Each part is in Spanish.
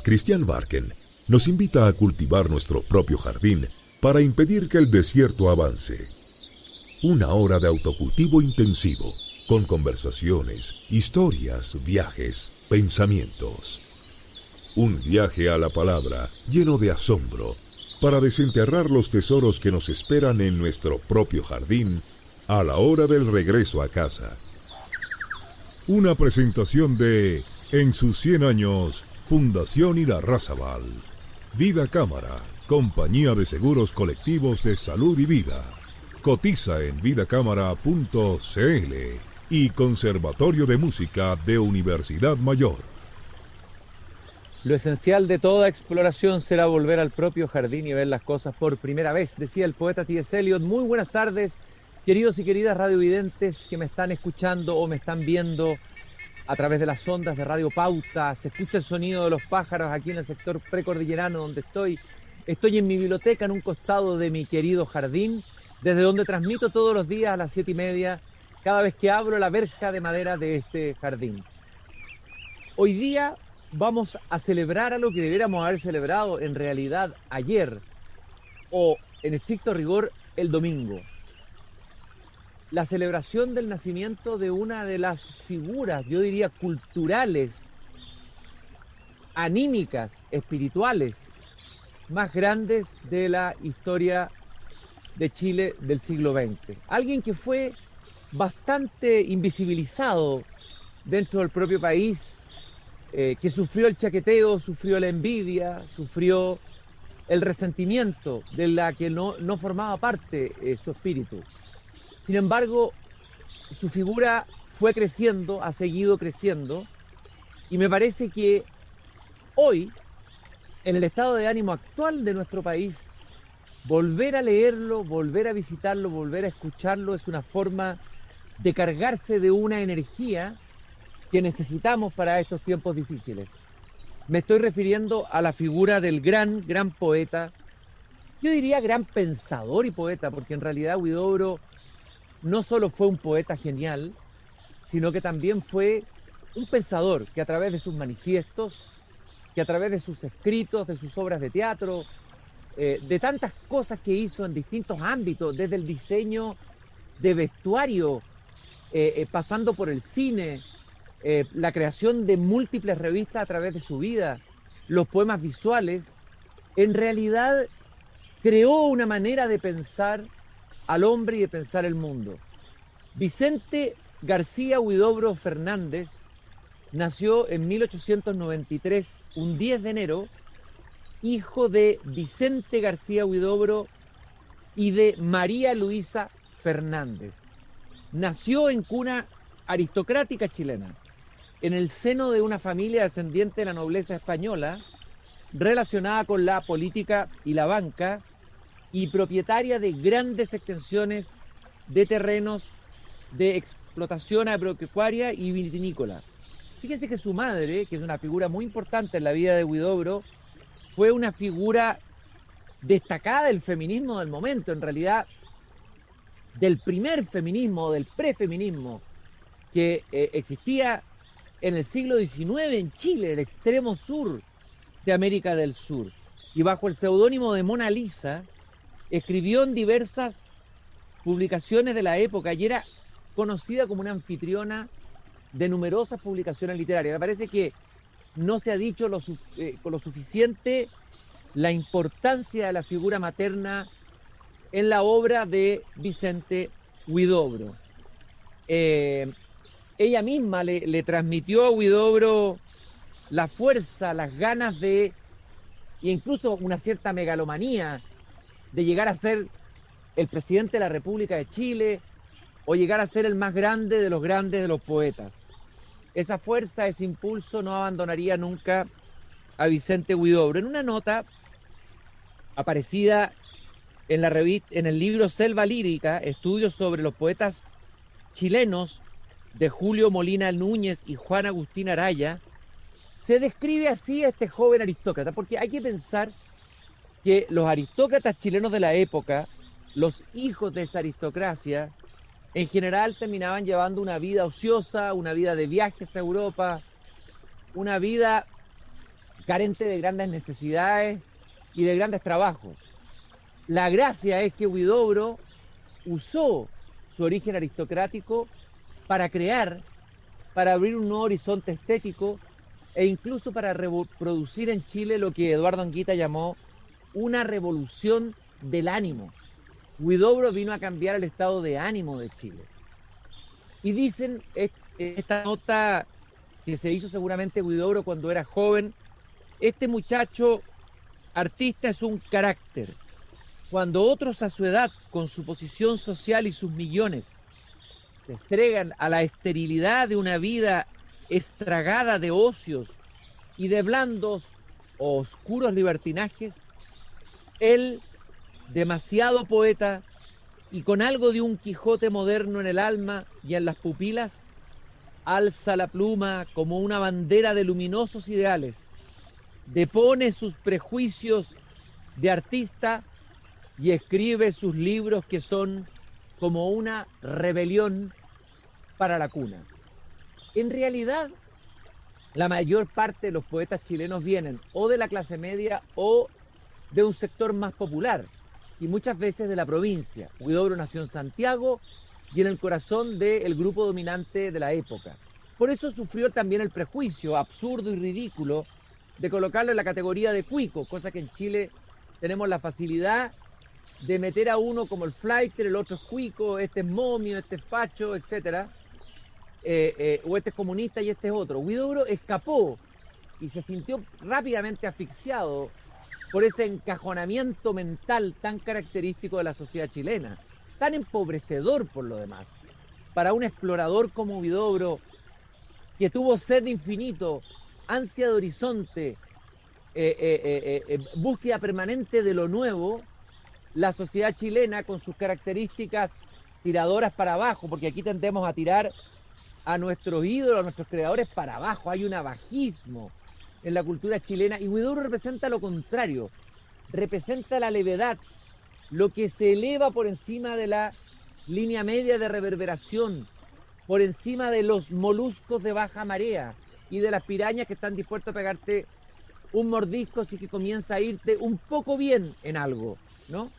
Christian Barken nos invita a cultivar nuestro propio jardín para impedir que el desierto avance. Una hora de autocultivo intensivo, con conversaciones, historias, viajes, pensamientos. Un viaje a la palabra lleno de asombro para desenterrar los tesoros que nos esperan en nuestro propio jardín a la hora del regreso a casa. Una presentación de En sus 100 años, Fundación Irarrázaval. Vida Cámara, compañía de seguros colectivos de salud y vida. Cotiza en vidacámara.cl y Conservatorio de Música de Universidad Mayor. Lo esencial de toda exploración será volver al propio jardín y ver las cosas por primera vez, decía el poeta T.S. Eliot. Muy buenas tardes, queridos y queridas radiovidentes que me están escuchando o me están viendo a través de las ondas de Radio Pauta. Se escucha el sonido de los pájaros aquí en el sector precordillerano donde estoy. Estoy en mi biblioteca en un costado de mi querido jardín, desde donde transmito todos los días a las 7:30, cada vez que abro la verja de madera de este jardín. Hoy día vamos a celebrar algo que debiéramos haber celebrado en realidad ayer, o en estricto rigor el domingo. La celebración del nacimiento de una de las figuras, yo diría, culturales, anímicas, espirituales, más grandes de la historia de Chile del siglo XX. Alguien que fue bastante invisibilizado dentro del propio país, que sufrió el chaqueteo, sufrió la envidia, sufrió el resentimiento de la que no formaba parte su espíritu. Sin embargo, su figura fue creciendo, ha seguido creciendo, y me parece que hoy, en el estado de ánimo actual de nuestro país, volver a leerlo, volver a visitarlo, volver a escucharlo es una forma de cargarse de una energía que necesitamos para estos tiempos difíciles. Me estoy refiriendo a la figura del gran poeta, yo diría gran pensador y poeta, porque en realidad Huidobro no solo fue un poeta genial, sino que también fue un pensador que a través de sus manifiestos, que a través de sus escritos, de sus obras de teatro, de tantas cosas que hizo en distintos ámbitos, desde el diseño de vestuario, pasando por el cine, la creación de múltiples revistas a través de su vida, los poemas visuales, en realidad creó una manera de pensar al hombre y de pensar el mundo. Vicente García Huidobro Fernández nació en 1893, un 10 de enero, hijo de Vicente García Huidobro y de María Luisa Fernández. Nació en cuna aristocrática chilena, en el seno de una familia descendiente de la nobleza española, relacionada con la política y la banca, y propietaria de grandes extensiones de terrenos de explotación agropecuaria y vitivinícola. Fíjense que su madre, que es una figura muy importante en la vida de Huidobro, fue una figura destacada del feminismo del momento, en realidad del primer feminismo, del prefeminismo, que existía en el siglo XIX en Chile, el extremo sur de América del Sur. Y bajo el seudónimo de Mona Lisa, escribió en diversas publicaciones de la época y era conocida como una anfitriona de numerosas publicaciones literarias. Me parece que no se ha dicho con lo suficiente la importancia de la figura materna en la obra de Vicente Huidobro. Ella misma le transmitió a Huidobro la fuerza, las ganas de, e incluso una cierta megalomanía, de llegar a ser el presidente de la República de Chile o llegar a ser el más grande de los poetas. Esa fuerza, ese impulso no abandonaría nunca a Vicente Huidobro. En una nota aparecida en el libro Selva Lírica, estudios sobre los poetas chilenos de Julio Molina Núñez y Juan Agustín Araya, se describe así a este joven aristócrata, porque hay que pensar que los aristócratas chilenos de la época, los hijos de esa aristocracia, en general terminaban llevando una vida ociosa, una vida de viajes a Europa, una vida carente de grandes necesidades y de grandes trabajos. La gracia es que Huidobro usó su origen aristocrático para crear, para abrir un nuevo horizonte estético e incluso para producir en Chile lo que Eduardo Anguita llamó una revolución del ánimo. Huidobro vino a cambiar el estado de ánimo de Chile. Y dicen, esta nota que se hizo seguramente Huidobro cuando era joven, este muchacho artista es un carácter. Cuando otros a su edad, con su posición social y sus millones, se entregan a la esterilidad de una vida estragada de ocios y de blandos o oscuros libertinajes, él, demasiado poeta y con algo de un Quijote moderno en el alma y en las pupilas, alza la pluma como una bandera de luminosos ideales, depone sus prejuicios de artista y escribe sus libros que son como una rebelión para la cuna. En realidad, la mayor parte de los poetas chilenos vienen o de la clase media o de un sector más popular y muchas veces de la provincia. Huidobro nació en Santiago y en el corazón del grupo dominante de la época. Por eso sufrió también el prejuicio absurdo y ridículo de colocarlo en la categoría de cuico, cosa que en Chile tenemos la facilidad de meter a uno como el flighter, el otro es cuico, este es momio, este es facho, etcétera, o este es comunista y este es otro. Huidobro escapó y se sintió rápidamente asfixiado por ese encajonamiento mental tan característico de la sociedad chilena, tan empobrecedor por lo demás. Para un explorador como Huidobro, que tuvo sed de infinito, ansia de horizonte, búsqueda permanente de lo nuevo, la sociedad chilena con sus características tiradoras para abajo, porque aquí tendemos a tirar a nuestros ídolos, a nuestros creadores para abajo, hay un abajismo en la cultura chilena y Huidobro representa lo contrario, representa la levedad, lo que se eleva por encima de la línea media de reverberación, por encima de los moluscos de baja marea y de las pirañas que están dispuestas a pegarte un mordisco si que comienza a irte un poco bien en algo, ¿no?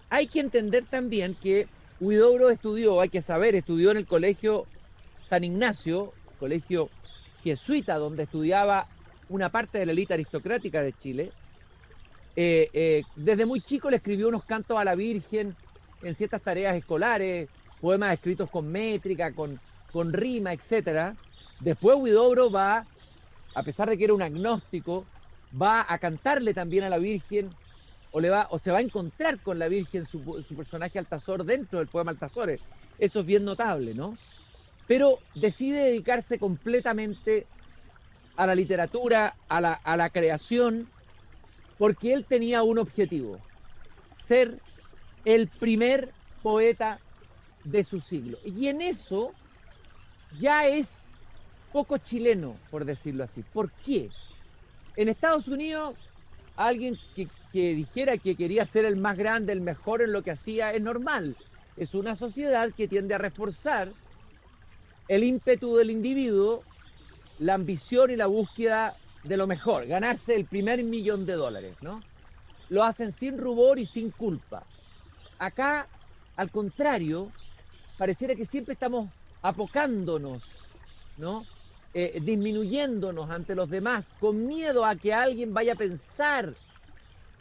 Hay que entender también que Huidobro estudió en el colegio San Ignacio, colegio jesuita, donde estudiaba una parte de la élite aristocrática de Chile. Desde muy chico le escribió unos cantos a la Virgen en ciertas tareas escolares, poemas escritos con métrica, con rima, etc. Después Huidobro va, a pesar de que era un agnóstico, va a cantarle también a la Virgen, o se va a encontrar con la Virgen, su personaje Altazor, dentro del poema Altazores. Eso es bien notable, ¿no? Pero decide dedicarse completamente a la literatura, a la creación, porque él tenía un objetivo: ser el primer poeta de su siglo. Y en eso ya es poco chileno, por decirlo así. ¿Por qué? En Estados Unidos, alguien que dijera que quería ser el más grande, el mejor en lo que hacía, es normal. Es una sociedad que tiende a reforzar el ímpetu del individuo, la ambición y la búsqueda de lo mejor, ganarse el primer $1.000.000, ¿no? Lo hacen sin rubor y sin culpa. Acá, al contrario, pareciera que siempre estamos apocándonos, ¿no? Disminuyéndonos ante los demás, con miedo a que alguien vaya a pensar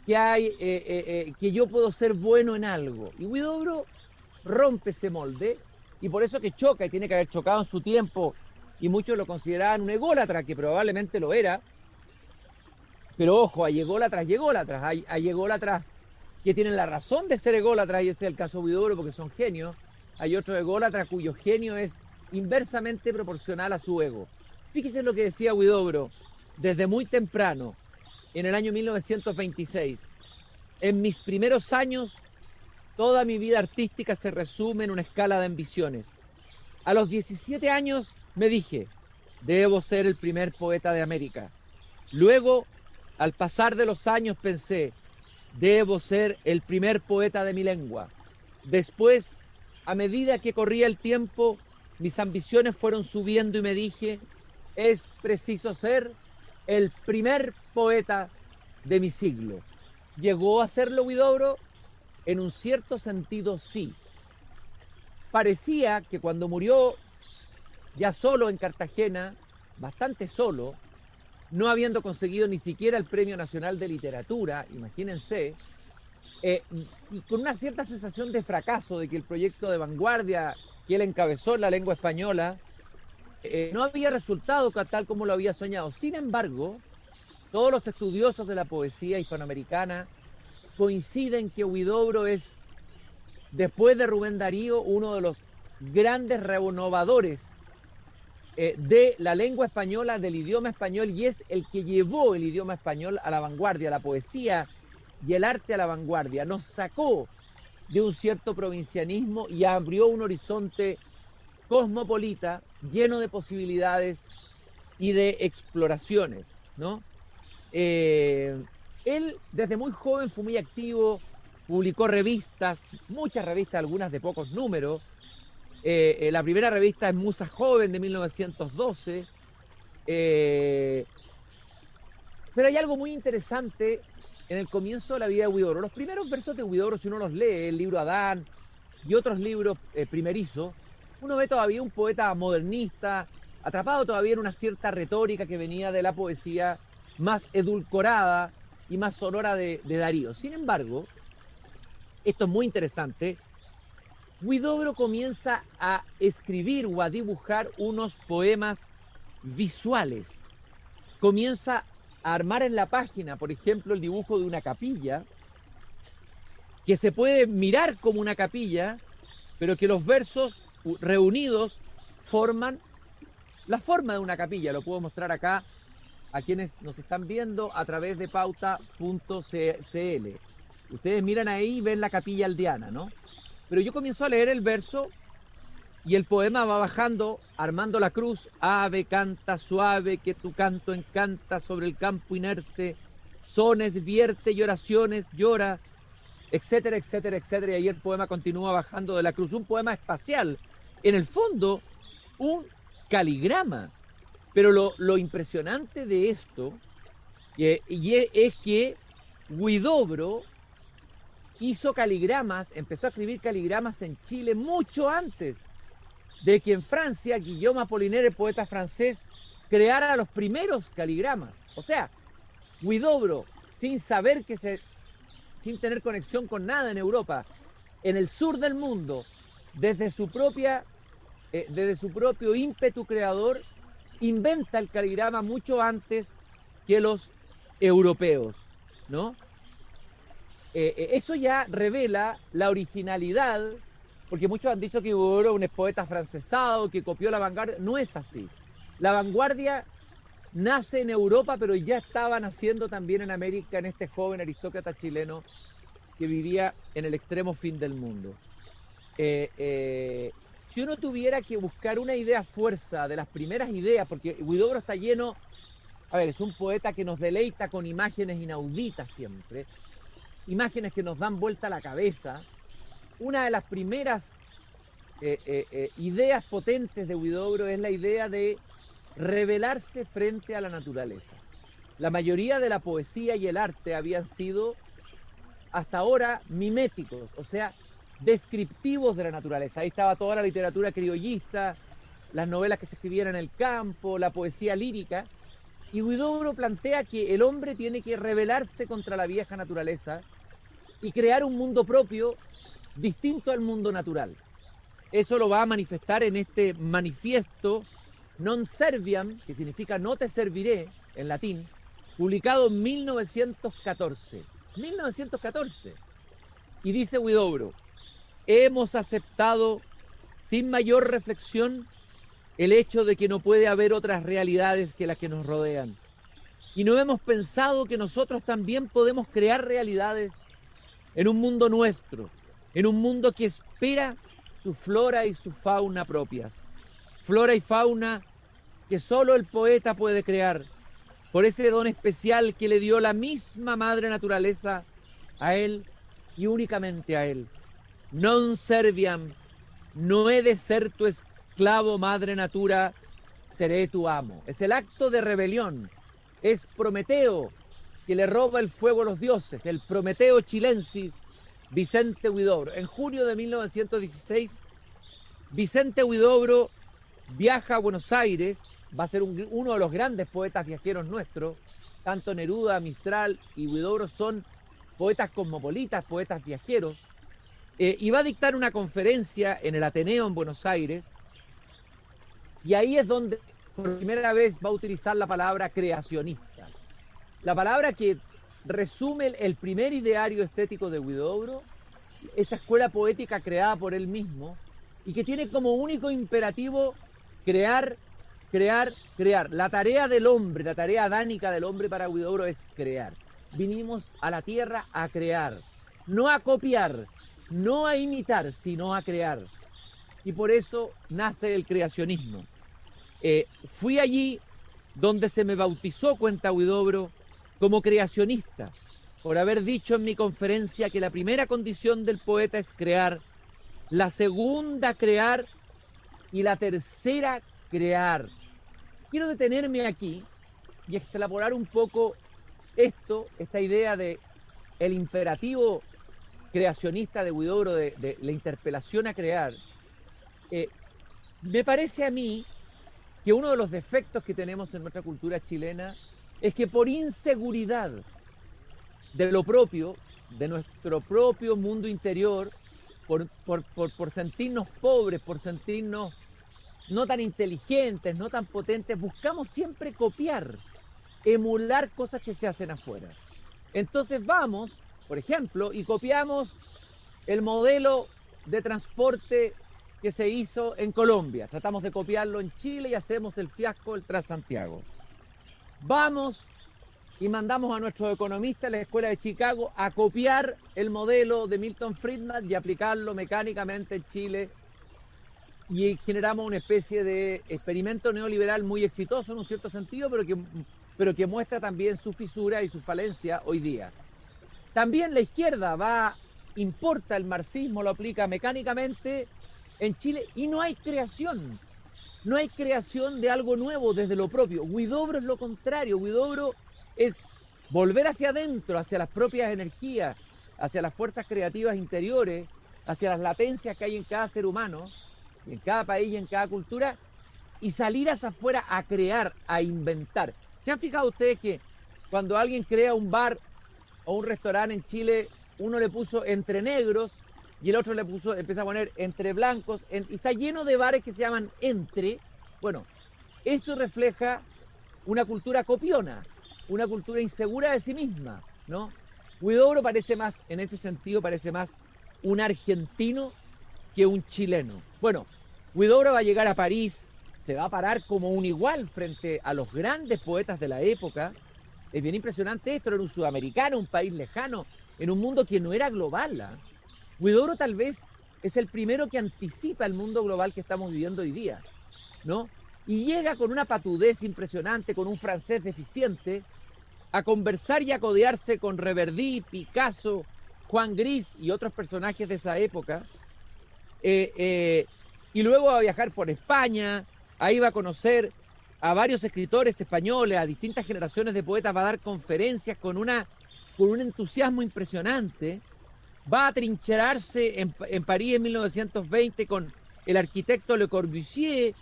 que yo puedo ser bueno en algo. Y Huidobro rompe ese molde, y por eso que choca, y tiene que haber chocado en su tiempo, y muchos lo consideraban un ególatra, que probablemente lo era. Pero ojo, hay ególatras, hay ególatras que tienen la razón de ser ególatras, y ese es el caso de Huidobro, porque son genios. Hay otros ególatras cuyo genio es inversamente proporcional a su ego. Fíjese lo que decía Huidobro desde muy temprano, en el año 1926. En mis primeros años, toda mi vida artística se resume en una escala de ambiciones. A los 17 años me dije, debo ser el primer poeta de América. Luego, al pasar de los años, pensé, debo ser el primer poeta de mi lengua. Después, a medida que corría el tiempo, mis ambiciones fueron subiendo y me dije, es preciso ser el primer poeta de mi siglo. ¿Llegó a serlo Huidobro? En un cierto sentido, sí. Parecía que cuando murió ya solo en Cartagena, bastante solo, no habiendo conseguido ni siquiera el Premio Nacional de Literatura, imagínense, y con una cierta sensación de fracaso, de que el proyecto de vanguardia que él encabezó en la lengua española no había resultado tal como lo había soñado. Sin embargo, todos los estudiosos de la poesía hispanoamericana coinciden que Huidobro es, después de Rubén Darío, uno de los grandes renovadores de la lengua española, del idioma español, y es el que llevó el idioma español a la vanguardia, la poesía y el arte a la vanguardia. Nos sacó de un cierto provincianismo y abrió un horizonte cosmopolita, lleno de posibilidades y de exploraciones, ¿no? Él desde muy joven fue muy activo, publicó revistas, muchas revistas, algunas de pocos números. La primera revista es Musa Joven de 1912. Pero hay algo muy interesante en el comienzo de la vida de Huidobro. Los primeros versos de Huidobro, si uno los lee, el libro Adán y otros libros primerizos, uno ve todavía un poeta modernista, atrapado todavía en una cierta retórica que venía de la poesía más edulcorada y más sonora de Darío. Sin embargo, esto es muy interesante, Huidobro comienza a escribir o a dibujar unos poemas visuales. Comienza a armar en la página, por ejemplo, el dibujo de una capilla, que se puede mirar como una capilla, pero que los versos reunidos forman la forma de una capilla. Lo puedo mostrar acá a quienes nos están viendo a través de pauta.cl. Ustedes miran ahí y ven la capilla aldeana, ¿no? Pero yo comienzo a leer el verso y el poema va bajando, armando la cruz. Ave, canta suave, que tu canto encanta sobre el campo inerte. Sones vierte y oraciones llora, etcétera, etcétera, etcétera. Y ahí el poema continúa bajando de la cruz. Un poema espacial. En el fondo, un caligrama. Pero lo impresionante de esto es que Huidobro hizo caligramas, empezó a escribir caligramas en Chile mucho antes de que en Francia Guillaume Apollinaire, el poeta francés, creara los primeros caligramas. O sea, Huidobro, sin tener conexión con nada en Europa, en el sur del mundo, desde su propio ímpetu creador, inventa el caligrama mucho antes que los europeos, ¿no? Eso ya revela la originalidad, porque muchos han dicho que Huidobro es un poeta francesado, que copió la vanguardia. No es así. La vanguardia nace en Europa, pero ya estaba naciendo también en América, en este joven aristócrata chileno que vivía en el extremo fin del mundo. Si uno tuviera que buscar una idea fuerza de las primeras ideas, porque Huidobro está lleno, es un poeta que nos deleita con imágenes inauditas siempre, imágenes que nos dan vuelta a la cabeza. Una de las primeras ideas potentes de Huidobro es la idea de revelarse frente a la naturaleza. La mayoría de la poesía y el arte habían sido hasta ahora miméticos, o sea, descriptivos de la naturaleza. Ahí estaba toda la literatura criollista, las novelas que se escribían en el campo, la poesía lírica, y Huidobro plantea que el hombre tiene que rebelarse contra la vieja naturaleza y crear un mundo propio distinto al mundo natural. Eso lo va a manifestar en este manifiesto Non Serviam, que significa no te serviré en latín, publicado en 1914. 1914. Y dice Huidobro: hemos aceptado sin mayor reflexión el hecho de que no puede haber otras realidades que las que nos rodean. Y no hemos pensado que nosotros también podemos crear realidades en un mundo nuestro, en un mundo que espera su flora y su fauna propias. Flora y fauna que solo el poeta puede crear, por ese don especial que le dio la misma madre naturaleza a él y únicamente a él. Non serviam, no he de ser tu esclavo, madre natura, seré tu amo. Es el acto de rebelión, es Prometeo, que le roba el fuego a los dioses, el Prometeo chilensis Vicente Huidobro. En junio de 1916, Vicente Huidobro viaja a Buenos Aires, va a ser uno de los grandes poetas viajeros nuestros. Tanto Neruda, Mistral y Huidobro son poetas cosmopolitas, poetas viajeros, y va a dictar una conferencia en el Ateneo en Buenos Aires, y ahí es donde por primera vez va a utilizar la palabra creacionista. La palabra que resume el primer ideario estético de Huidobro, esa escuela poética creada por él mismo y que tiene como único imperativo crear, crear, crear. La tarea del hombre, la tarea adánica del hombre para Huidobro es crear. Vinimos a la tierra a crear, no a copiar, no a imitar, sino a crear. Y por eso nace el creacionismo. Fui allí donde se me bautizó, cuenta Huidobro, como creacionista, por haber dicho en mi conferencia que la primera condición del poeta es crear, la segunda crear y la tercera crear. Quiero detenerme aquí y extrapolar un poco esta idea de el imperativo creacionista de Huidobro, de la interpelación a crear. Me parece a mí que uno de los defectos que tenemos en nuestra cultura chilena es que por inseguridad de lo propio, de nuestro propio mundo interior, por sentirnos pobres, por sentirnos no tan inteligentes, no tan potentes, buscamos siempre copiar, emular cosas que se hacen afuera. Entonces vamos, por ejemplo, y copiamos el modelo de transporte que se hizo en Colombia. Tratamos de copiarlo en Chile y hacemos el fiasco del Transantiago. Vamos y mandamos a nuestros economistas de la Escuela de Chicago a copiar el modelo de Milton Friedman y aplicarlo mecánicamente en Chile, y generamos una especie de experimento neoliberal muy exitoso en un cierto sentido, pero que muestra también su fisura y su falencia hoy día. También la izquierda importa el marxismo, lo aplica mecánicamente en Chile y no hay creación. No hay creación de algo nuevo desde lo propio. Huidobro es lo contrario. Huidobro es volver hacia adentro, hacia las propias energías, hacia las fuerzas creativas interiores, hacia las latencias que hay en cada ser humano, en cada país y en cada cultura, y salir hacia afuera a crear, a inventar. ¿Se han fijado ustedes que cuando alguien crea un bar o un restaurante en Chile, uno le puso entre negros y el otro empieza a poner entre blancos, y está lleno de bares que se llaman entre? Bueno, eso refleja una cultura copiona, una cultura insegura de sí misma, ¿no? Huidobro parece más, en ese sentido, parece más un argentino que un chileno. Bueno, Huidobro va a llegar a París, se va a parar como un igual frente a los grandes poetas de la época. Es bien impresionante esto, era un sudamericano, un país lejano, en un mundo que no era global, ¿eh? Huidobro tal vez es el primero que anticipa el mundo global que estamos viviendo hoy día, ¿no? Y llega con una patudez impresionante, con un francés deficiente, a conversar y a codearse con Reverdí, Picasso, Juan Gris y otros personajes de esa época, y luego va a viajar por España, ahí va a conocer a varios escritores españoles, a distintas generaciones de poetas, va a dar conferencias con un entusiasmo impresionante, va a trincherarse en París en 1920 con el arquitecto Le Corbusier,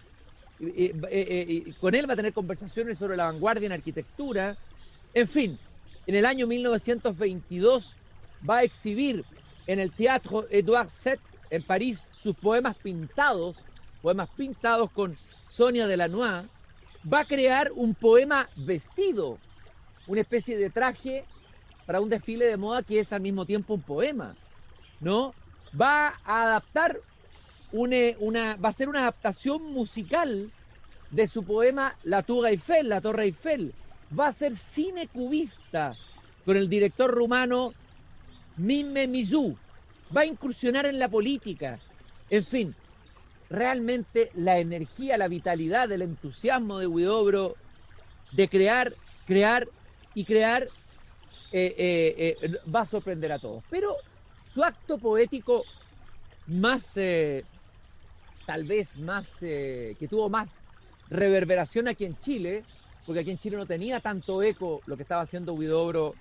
con él va a tener conversaciones sobre la vanguardia en arquitectura. En fin, en el año 1922 va a exhibir en el Teatro Édouard VII en París sus poemas pintados con Sonia Delannoy. Va a crear un poema vestido, una especie de traje para un desfile de moda que es al mismo tiempo un poema, ¿no? Va a adaptar va a hacer una adaptación musical de su poema La Tour Eiffel, la Torre Eiffel. Va a ser cine cubista con el director rumano Mime Mizou. Va a incursionar en la política. En fin, realmente la energía, la vitalidad, el entusiasmo de Huidobro de crear y crear va a sorprender a todos. Pero su acto poético más, tal vez más, que tuvo más reverberación aquí en Chile, porque aquí en Chile no tenía tanto eco lo que estaba haciendo Huidobro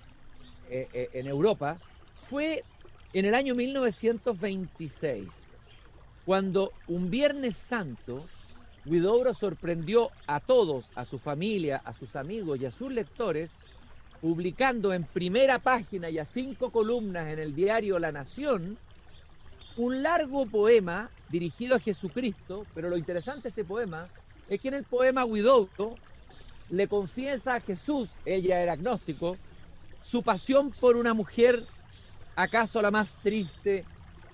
en Europa, fue en el año 1926, cuando un Viernes Santo, Huidobro sorprendió a todos, a su familia, a sus amigos y a sus lectores, publicando en primera página y a 5 columnas en el diario La Nación, un largo poema dirigido a Jesucristo, pero lo interesante de este poema es que en el poema Huidobro le confiesa a Jesús, ella era agnóstico, su pasión por una mujer, acaso la más triste,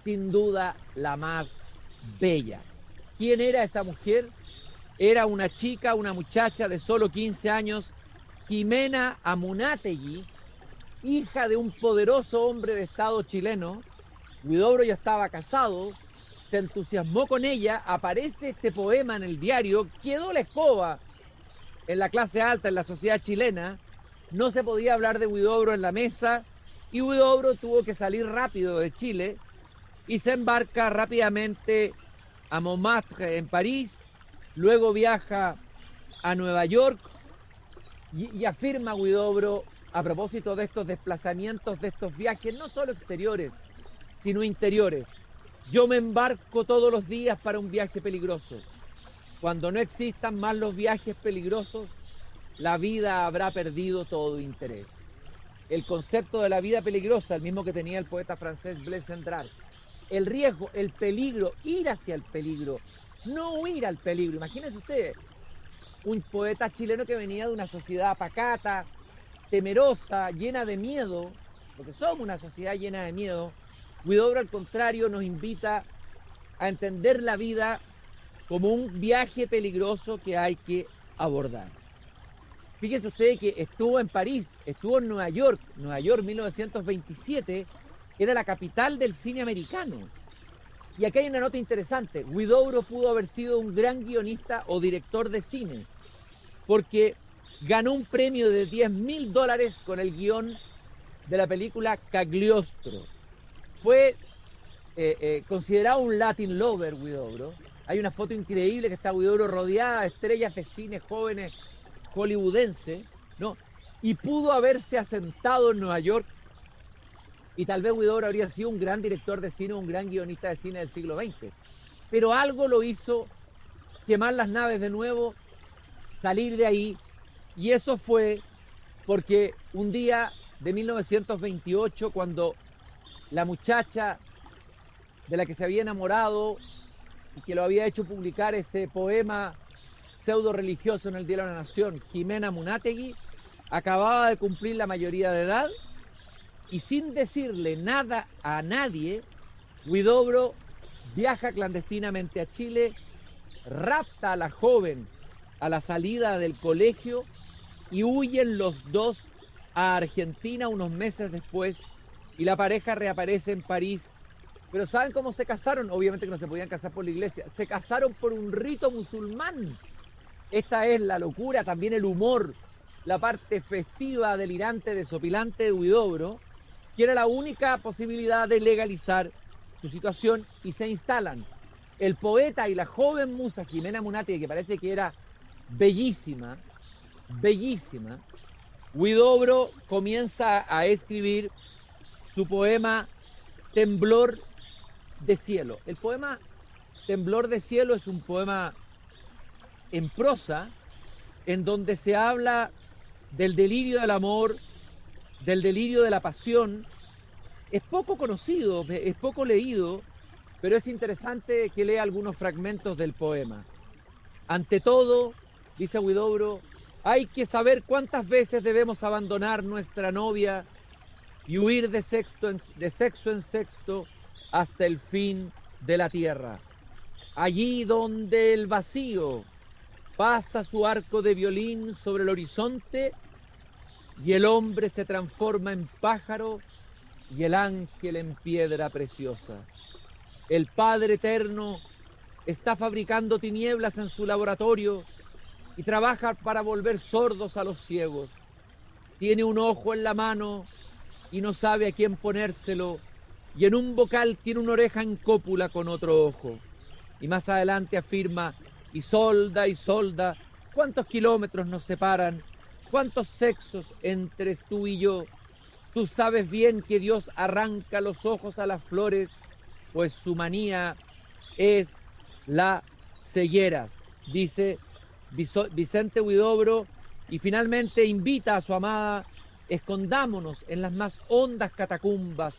sin duda la más bella. ¿Quién era esa mujer? Era una chica, una muchacha de solo 15 años, Jimena Amunátegui, hija de un poderoso hombre de Estado chileno. Huidobro ya estaba casado, se entusiasmó con ella, aparece este poema en el diario, quedó la escoba en la clase alta, en la sociedad chilena, no se podía hablar de Huidobro en la mesa, y Huidobro tuvo que salir rápido de Chile y se embarca rápidamente a Montmartre en París, luego viaja a Nueva York y afirma Huidobro, a propósito de estos desplazamientos, de estos viajes, no solo exteriores, sino interiores: yo me embarco todos los días para un viaje peligroso. Cuando no existan más los viajes peligrosos, la vida habrá perdido todo interés. El concepto de la vida peligrosa, el mismo que tenía el poeta francés Blaise Cendrars. El riesgo, el peligro, ir hacia el peligro, no huir al peligro. Imagínense ustedes, un poeta chileno que venía de una sociedad pacata, temerosa, llena de miedo, porque somos una sociedad llena de miedo. Huidobro, al contrario, nos invita a entender la vida como un viaje peligroso que hay que abordar. Fíjense ustedes que estuvo en París, estuvo en Nueva York 1927, era la capital del cine americano. Y aquí hay una nota interesante: Huidobro pudo haber sido un gran guionista o director de cine, porque ganó un premio de $10,000 con el guión de la película Cagliostro. Fue considerado un Latin lover Huidobro. Hay una foto increíble que está Huidobro rodeada de estrellas de cine jóvenes hollywoodenses, ¿no? Y pudo haberse asentado en Nueva York, y tal vez Huidobro habría sido un gran director de cine, un gran guionista de cine del siglo XX. Pero algo lo hizo quemar las naves de nuevo, salir de ahí, y eso fue porque un día de 1928, cuando la muchacha de la que se había enamorado y que lo había hecho publicar ese poema pseudo religioso en el Diario de la Nación, Jimena Amunátegui, acababa de cumplir la mayoría de edad, y sin decirle nada a nadie, Huidobro viaja clandestinamente a Chile, rapta a la joven a la salida del colegio y huyen los dos a Argentina unos meses después, y la pareja reaparece en París. Pero ¿saben cómo se casaron? Obviamente que no se podían casar por la iglesia, se casaron por un rito musulmán. Esta es la locura, también el humor, la parte festiva, delirante, desopilante de Huidobro, que era la única posibilidad de legalizar su situación, y se instalan el poeta y la joven musa Jimena Amunátegui, que parece que era bellísima, bellísima. Huidobro comienza a escribir su poema Temblor de Cielo. El poema Temblor de Cielo es un poema en prosa en donde se habla del delirio del amor, del delirio de la pasión. Es poco conocido, es poco leído, pero es interesante que lea algunos fragmentos del poema. Ante todo, dice Huidobro, hay que saber cuántas veces debemos abandonar nuestra novia y huir de sexo en sexto hasta el fin de la tierra. Allí donde el vacío pasa su arco de violín sobre el horizonte y el hombre se transforma en pájaro y el ángel en piedra preciosa. El Padre Eterno está fabricando tinieblas en su laboratorio y trabaja para volver sordos a los ciegos. Tiene un ojo en la mano y no sabe a quién ponérselo, y en un bocal tiene una oreja en cópula con otro ojo. Y más adelante afirma, y solda, ¿Cuántos kilómetros nos separan? ¿Cuántos sexos entre tú y yo? Tú sabes bien que Dios arranca los ojos a las flores, pues su manía es la cegueras, dice Vicente Huidobro, y finalmente invita a su amada: escondámonos en las más hondas catacumbas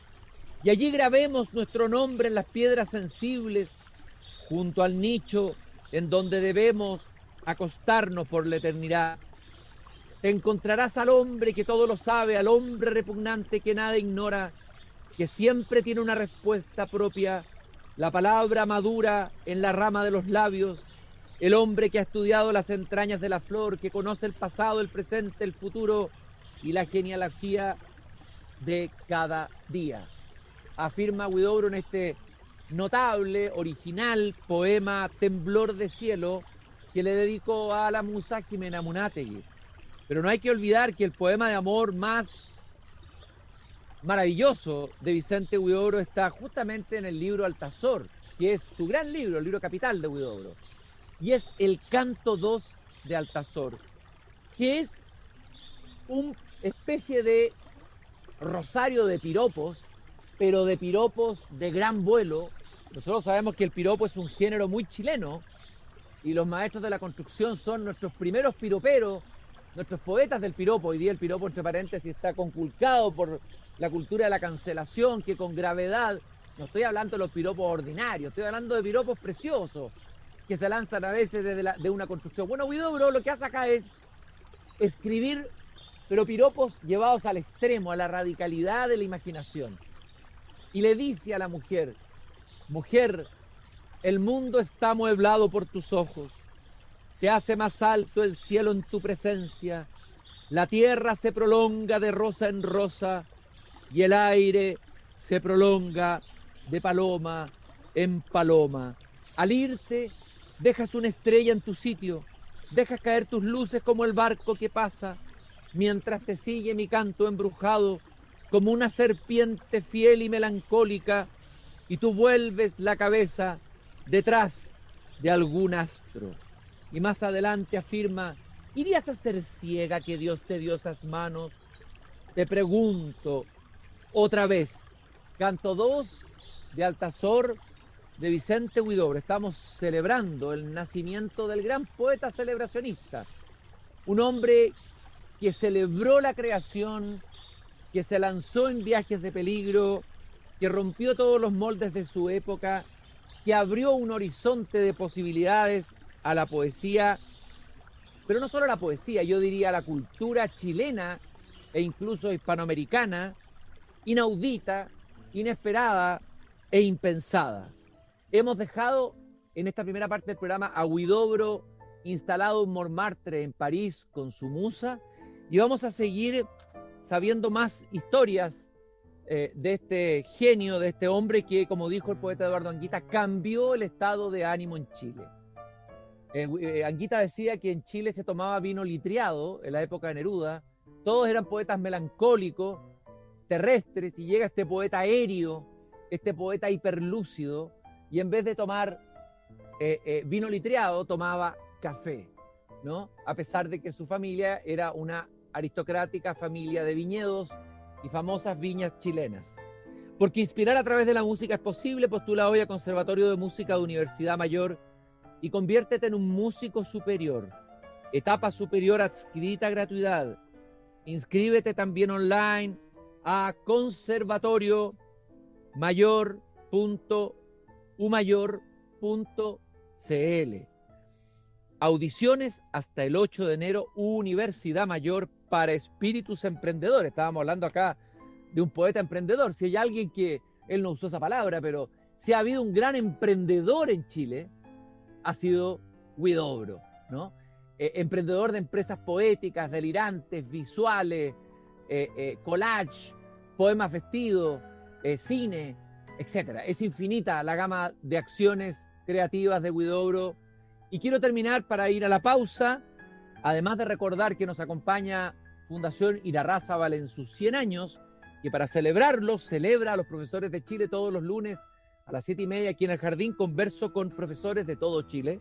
y allí grabemos nuestro nombre en las piedras sensibles, junto al nicho en donde debemos acostarnos por la eternidad. Te encontrarás al hombre que todo lo sabe, al hombre repugnante que nada ignora, que siempre tiene una respuesta propia, la palabra madura en la rama de los labios, el hombre que ha estudiado las entrañas de la flor, que conoce el pasado, el presente, el futuro y la genealogía de cada día. Afirma Huidobro en este notable, original poema Temblor de Cielo, que le dedicó a la musa Jimena Munátegui. Pero no hay que olvidar que el poema de amor más maravilloso de Vicente Huidobro está justamente en el libro Altazor, que es su gran libro, el libro capital de Huidobro. Y es el Canto 2 de Altazor, que es una especie de rosario de piropos, pero de piropos de gran vuelo. Nosotros sabemos que el piropo es un género muy chileno y los maestros de la construcción son nuestros primeros piroperos, nuestros poetas del piropo. Hoy día el piropo, entre paréntesis, está conculcado por la cultura de la cancelación, que con gravedad, no estoy hablando de los piropos ordinarios, estoy hablando de piropos preciosos que se lanzan a veces de una construcción. Bueno, Huidobro lo que hace acá es escribir, pero piropos llevados al extremo, a la radicalidad de la imaginación. Y le dice a la mujer: mujer, el mundo está amueblado por tus ojos, se hace más alto el cielo en tu presencia, la tierra se prolonga de rosa en rosa y el aire se prolonga de paloma en paloma. Al irte, dejas una estrella en tu sitio, dejas caer tus luces como el barco que pasa, mientras te sigue mi canto embrujado como una serpiente fiel y melancólica, y tú vuelves la cabeza detrás de algún astro. Y más adelante afirma: ¿irías a ser ciega que Dios te dio esas manos? Te pregunto otra vez. Canto 2 de Altazor de Vicente Huidobro. Estamos celebrando el nacimiento del gran poeta celebracionista, un hombre que celebró la creación, que se lanzó en viajes de peligro, que rompió todos los moldes de su época, que abrió un horizonte de posibilidades a la poesía, pero no solo a la poesía, yo diría a la cultura chilena e incluso hispanoamericana, inaudita, inesperada e impensada. Hemos dejado en esta primera parte del programa a Huidobro instalado en Montmartre, en París, con su musa, y vamos a seguir sabiendo más historias de este genio, de este hombre que, como dijo el poeta Eduardo Anguita, cambió el estado de ánimo en Chile. Anguita decía que en Chile se tomaba vino litriado en la época de Neruda, todos eran poetas melancólicos, terrestres, y llega este poeta aéreo, este poeta hiperlúcido, y en vez de tomar vino litriado, tomaba café, ¿no? A pesar de que su familia era una aristocrática familia de viñedos y famosas viñas chilenas. Porque inspirar a través de la música es posible, postula hoy al Conservatorio de Música de Universidad Mayor y conviértete en un músico superior. Etapa superior adscrita a gratuidad. Inscríbete también online a conservatorio.umayor.cl. Audiciones hasta el 8 de enero, Universidad Mayor, para espíritus emprendedores. Estábamos hablando acá de un poeta emprendedor. Si hay alguien que, él no usó esa palabra, pero si ha habido un gran emprendedor en Chile, ha sido Huidobro, ¿no? Emprendedor de empresas poéticas, delirantes, visuales, collage, poemas vestidos, cine, etc. Es infinita la gama de acciones creativas de Huidobro. Y quiero terminar para ir a la pausa, además de recordar que nos acompaña Fundación Irarrázaval en sus 100 años, que para celebrarlo celebra a los profesores de Chile todos los lunes a las 7:30 aquí en el Jardín. Converso con profesores de todo Chile.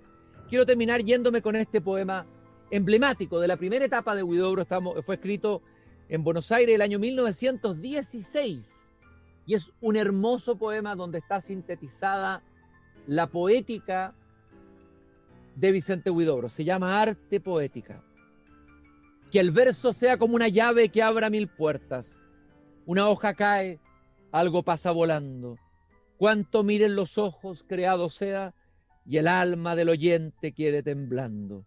Quiero terminar yéndome con este poema emblemático de la primera etapa de Huidobro. Fue escrito en Buenos Aires el año 1916 y es un hermoso poema donde está sintetizada la poética de Vicente Huidobro. Se llama Arte Poética. Que el verso sea como una llave que abra 1000 puertas. Una hoja cae, algo pasa volando. Cuanto miren los ojos, creado sea, y el alma del oyente quede temblando.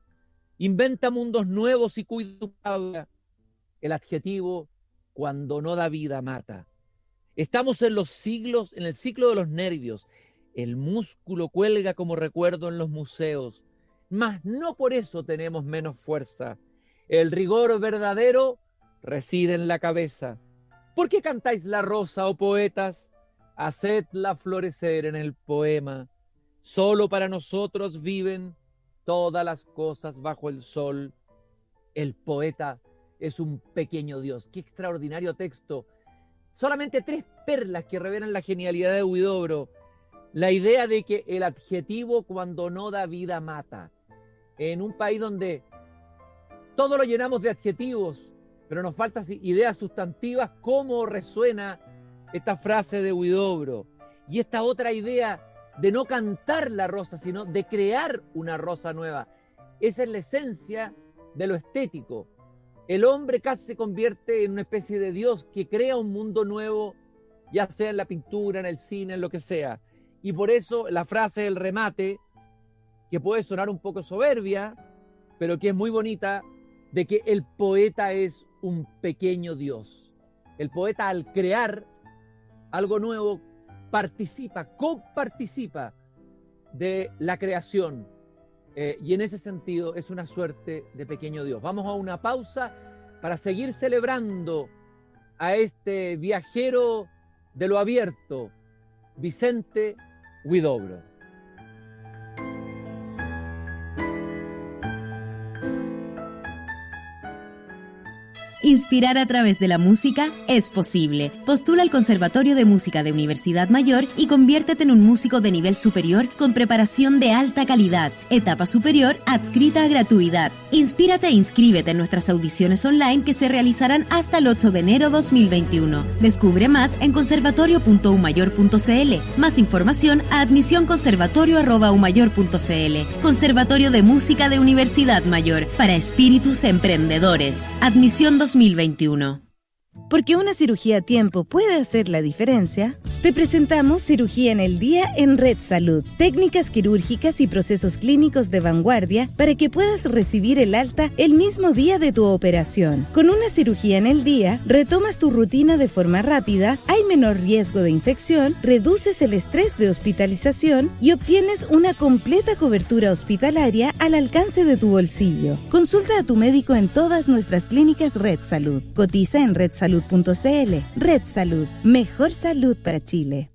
Inventa mundos nuevos y cuida tu palabra. El adjetivo, cuando no da vida, mata. Estamos en el ciclo de los nervios. El músculo cuelga como recuerdo en los museos, mas no por eso tenemos menos fuerza. El rigor verdadero reside en la cabeza. ¿Por qué cantáis la rosa, oh poetas? Hacedla florecer en el poema. Solo para nosotros viven todas las cosas bajo el sol. El poeta es un pequeño Dios. Qué extraordinario texto. Solamente 3 perlas que revelan la genialidad de Huidobro. La idea de que el adjetivo cuando no da vida mata. En un país donde todo lo llenamos de adjetivos, pero nos faltan ideas sustantivas, ¿cómo resuena esta frase de Huidobro? Y esta otra idea de no cantar la rosa, sino de crear una rosa nueva. Esa es la esencia de lo estético. El hombre casi se convierte en una especie de Dios que crea un mundo nuevo, ya sea en la pintura, en el cine, en lo que sea. Y por eso la frase del remate, que puede sonar un poco soberbia, pero que es muy bonita, de que el poeta es un pequeño Dios. El poeta, al crear algo nuevo, coparticipa de la creación. Y en ese sentido es una suerte de pequeño Dios. Vamos a una pausa para seguir celebrando a este viajero de lo abierto, Vicente Huidobro. Inspirar a través de la música es posible. Postula al Conservatorio de Música de Universidad Mayor y conviértete en un músico de nivel superior con preparación de alta calidad. Etapa superior adscrita a gratuidad. Inspírate e inscríbete en nuestras audiciones online que se realizarán hasta el 8 de enero 2021. Descubre más en conservatorio.umayor.cl. Más información a admisionconservatorio@umayor.cl. Conservatorio de Música de Universidad Mayor, para espíritus emprendedores. Admisión 2021. Porque una cirugía a tiempo puede hacer la diferencia, te presentamos Cirugía en el Día en Red Salud. Técnicas quirúrgicas y procesos clínicos de vanguardia para que puedas recibir el alta el mismo día de tu operación. Con una cirugía en el día, retomas tu rutina de forma rápida, hay menor riesgo de infección, reduces el estrés de hospitalización y obtienes una completa cobertura hospitalaria al alcance de tu bolsillo. Consulta a tu médico en todas nuestras clínicas Red Salud. Cotiza en redsalud.cl. Red Salud, mejor salud para Chile.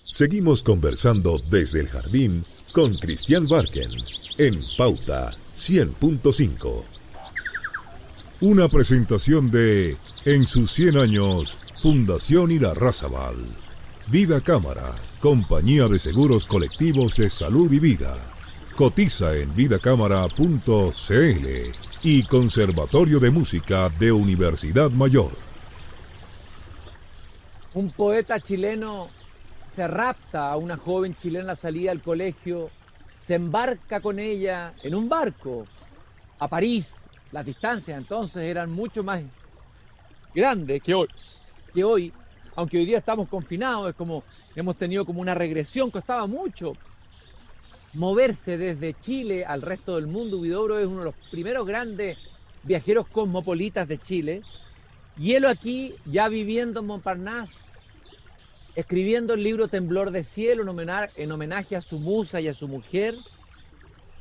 Seguimos conversando desde el jardín con Cristian Barken en Pauta 100.5. Una presentación de En sus 100 años, Fundación Irarrázaval. Vida Cámara, compañía de seguros colectivos de salud y vida. Cotiza en vidacámara.cl y Conservatorio de Música de Universidad Mayor. Un poeta chileno se rapta a una joven chilena a la salida del colegio, se embarca con ella en un barco a París. Las distancias entonces eran mucho más grandes que hoy, aunque hoy día estamos confinados, es como hemos tenido como una regresión, costaba mucho moverse desde Chile al resto del mundo. Huidobro es uno de los primeros grandes viajeros cosmopolitas de Chile. Y él aquí, ya viviendo en Montparnasse, escribiendo el libro Temblor de Cielo en homenaje a su musa y a su mujer.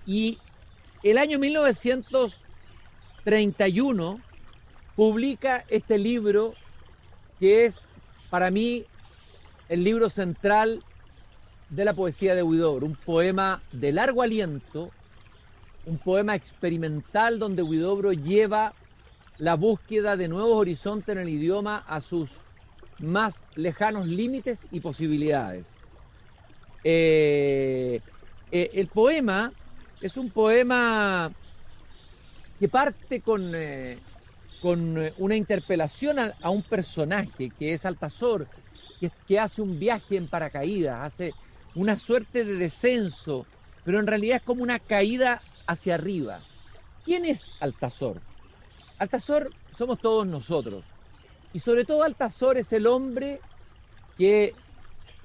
Y el año 1931 publica este libro que es para mí el libro central de la poesía de Huidobro, un poema de largo aliento, un poema experimental donde Huidobro lleva la búsqueda de nuevos horizontes en el idioma a sus más lejanos límites y posibilidades. El poema es un poema que parte con una interpelación a un personaje que es Altazor, que hace un viaje en paracaídas, hace una suerte de descenso, pero en realidad es como una caída hacia arriba. ¿Quién es Altazor? Altazor somos todos nosotros. Y sobre todo Altazor es el hombre que,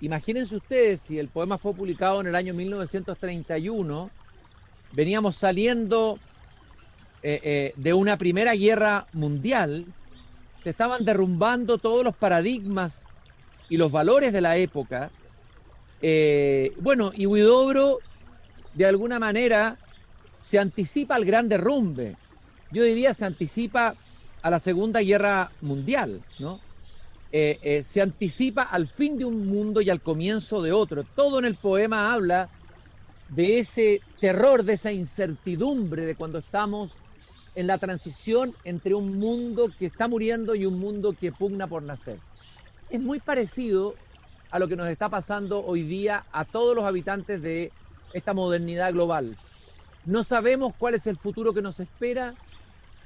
imagínense ustedes, si el poema fue publicado en el año 1931, veníamos saliendo de una primera guerra mundial, se estaban derrumbando todos los paradigmas y los valores de la época. Y Huidobro, de alguna manera, se anticipa al gran derrumbe. Yo diría se anticipa a la Segunda Guerra Mundial, ¿no? Se anticipa al fin de un mundo y al comienzo de otro. Todo en el poema habla de ese terror, de esa incertidumbre de cuando estamos en la transición entre un mundo que está muriendo y un mundo que pugna por nacer. Es muy parecido a lo que nos está pasando hoy día a todos los habitantes de esta modernidad global. No sabemos cuál es el futuro que nos espera.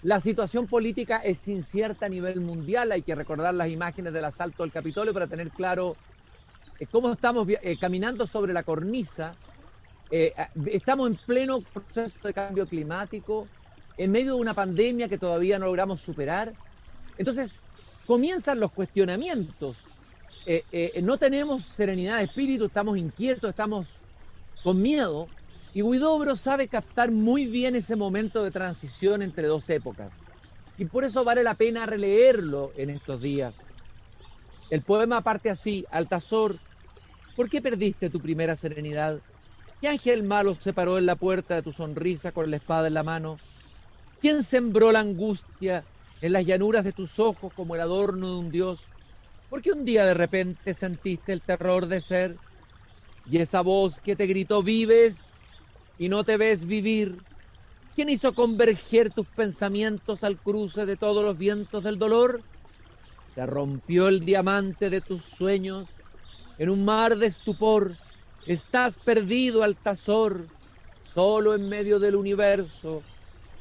La situación política es incierta a nivel mundial. Hay que recordar las imágenes del asalto al Capitolio para tener claro cómo estamos caminando sobre la cornisa. Estamos en pleno proceso de cambio climático, en medio de una pandemia que todavía no logramos superar. Entonces, comienzan los cuestionamientos. No tenemos serenidad de espíritu, estamos inquietos, estamos con miedo. Y Huidobro sabe captar muy bien ese momento de transición entre dos épocas. Y por eso vale la pena releerlo en estos días. El poema parte así: Altazor, ¿por qué perdiste tu primera serenidad? ¿Qué ángel malo se paró en la puerta de tu sonrisa con la espada en la mano? ¿Quién sembró la angustia en las llanuras de tus ojos como el adorno de un dios? ¿Por qué un día de repente sentiste el terror de ser? Y esa voz que te gritó vives y no te ves vivir. ¿Quién hizo converger tus pensamientos al cruce de todos los vientos del dolor? Se rompió el diamante de tus sueños en un mar de estupor. Estás perdido, Altazor, solo en medio del universo,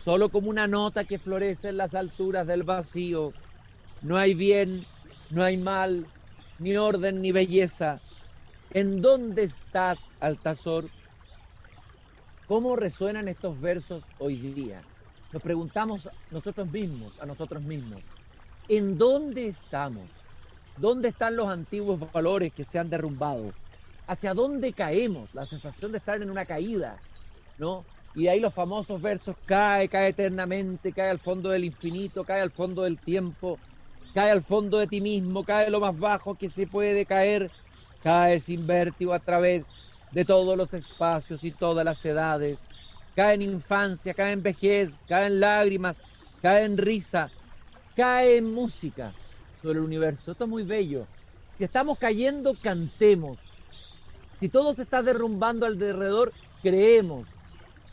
solo como una nota que florece en las alturas del vacío. No hay bien, no hay mal, ni orden ni belleza. ¿En dónde estás, Altazor? ¿Cómo resuenan estos versos hoy día? Nos preguntamos nosotros mismos, a nosotros mismos, ¿en dónde estamos? ¿Dónde están los antiguos valores que se han derrumbado? ¿Hacia dónde caemos? La sensación de estar en una caída, ¿no? Y de ahí los famosos versos: cae, cae eternamente, cae al fondo del infinito, cae al fondo del tiempo, cae al fondo de ti mismo, cae lo más bajo que se puede caer, cae sin vértigo a través de todos los espacios y todas las edades, cae en infancia, cae en vejez, cae en lágrimas, cae en risa, cae en música sobre el universo. Esto es muy bello. Si estamos cayendo, cantemos. Si todo se está derrumbando alrededor, creemos.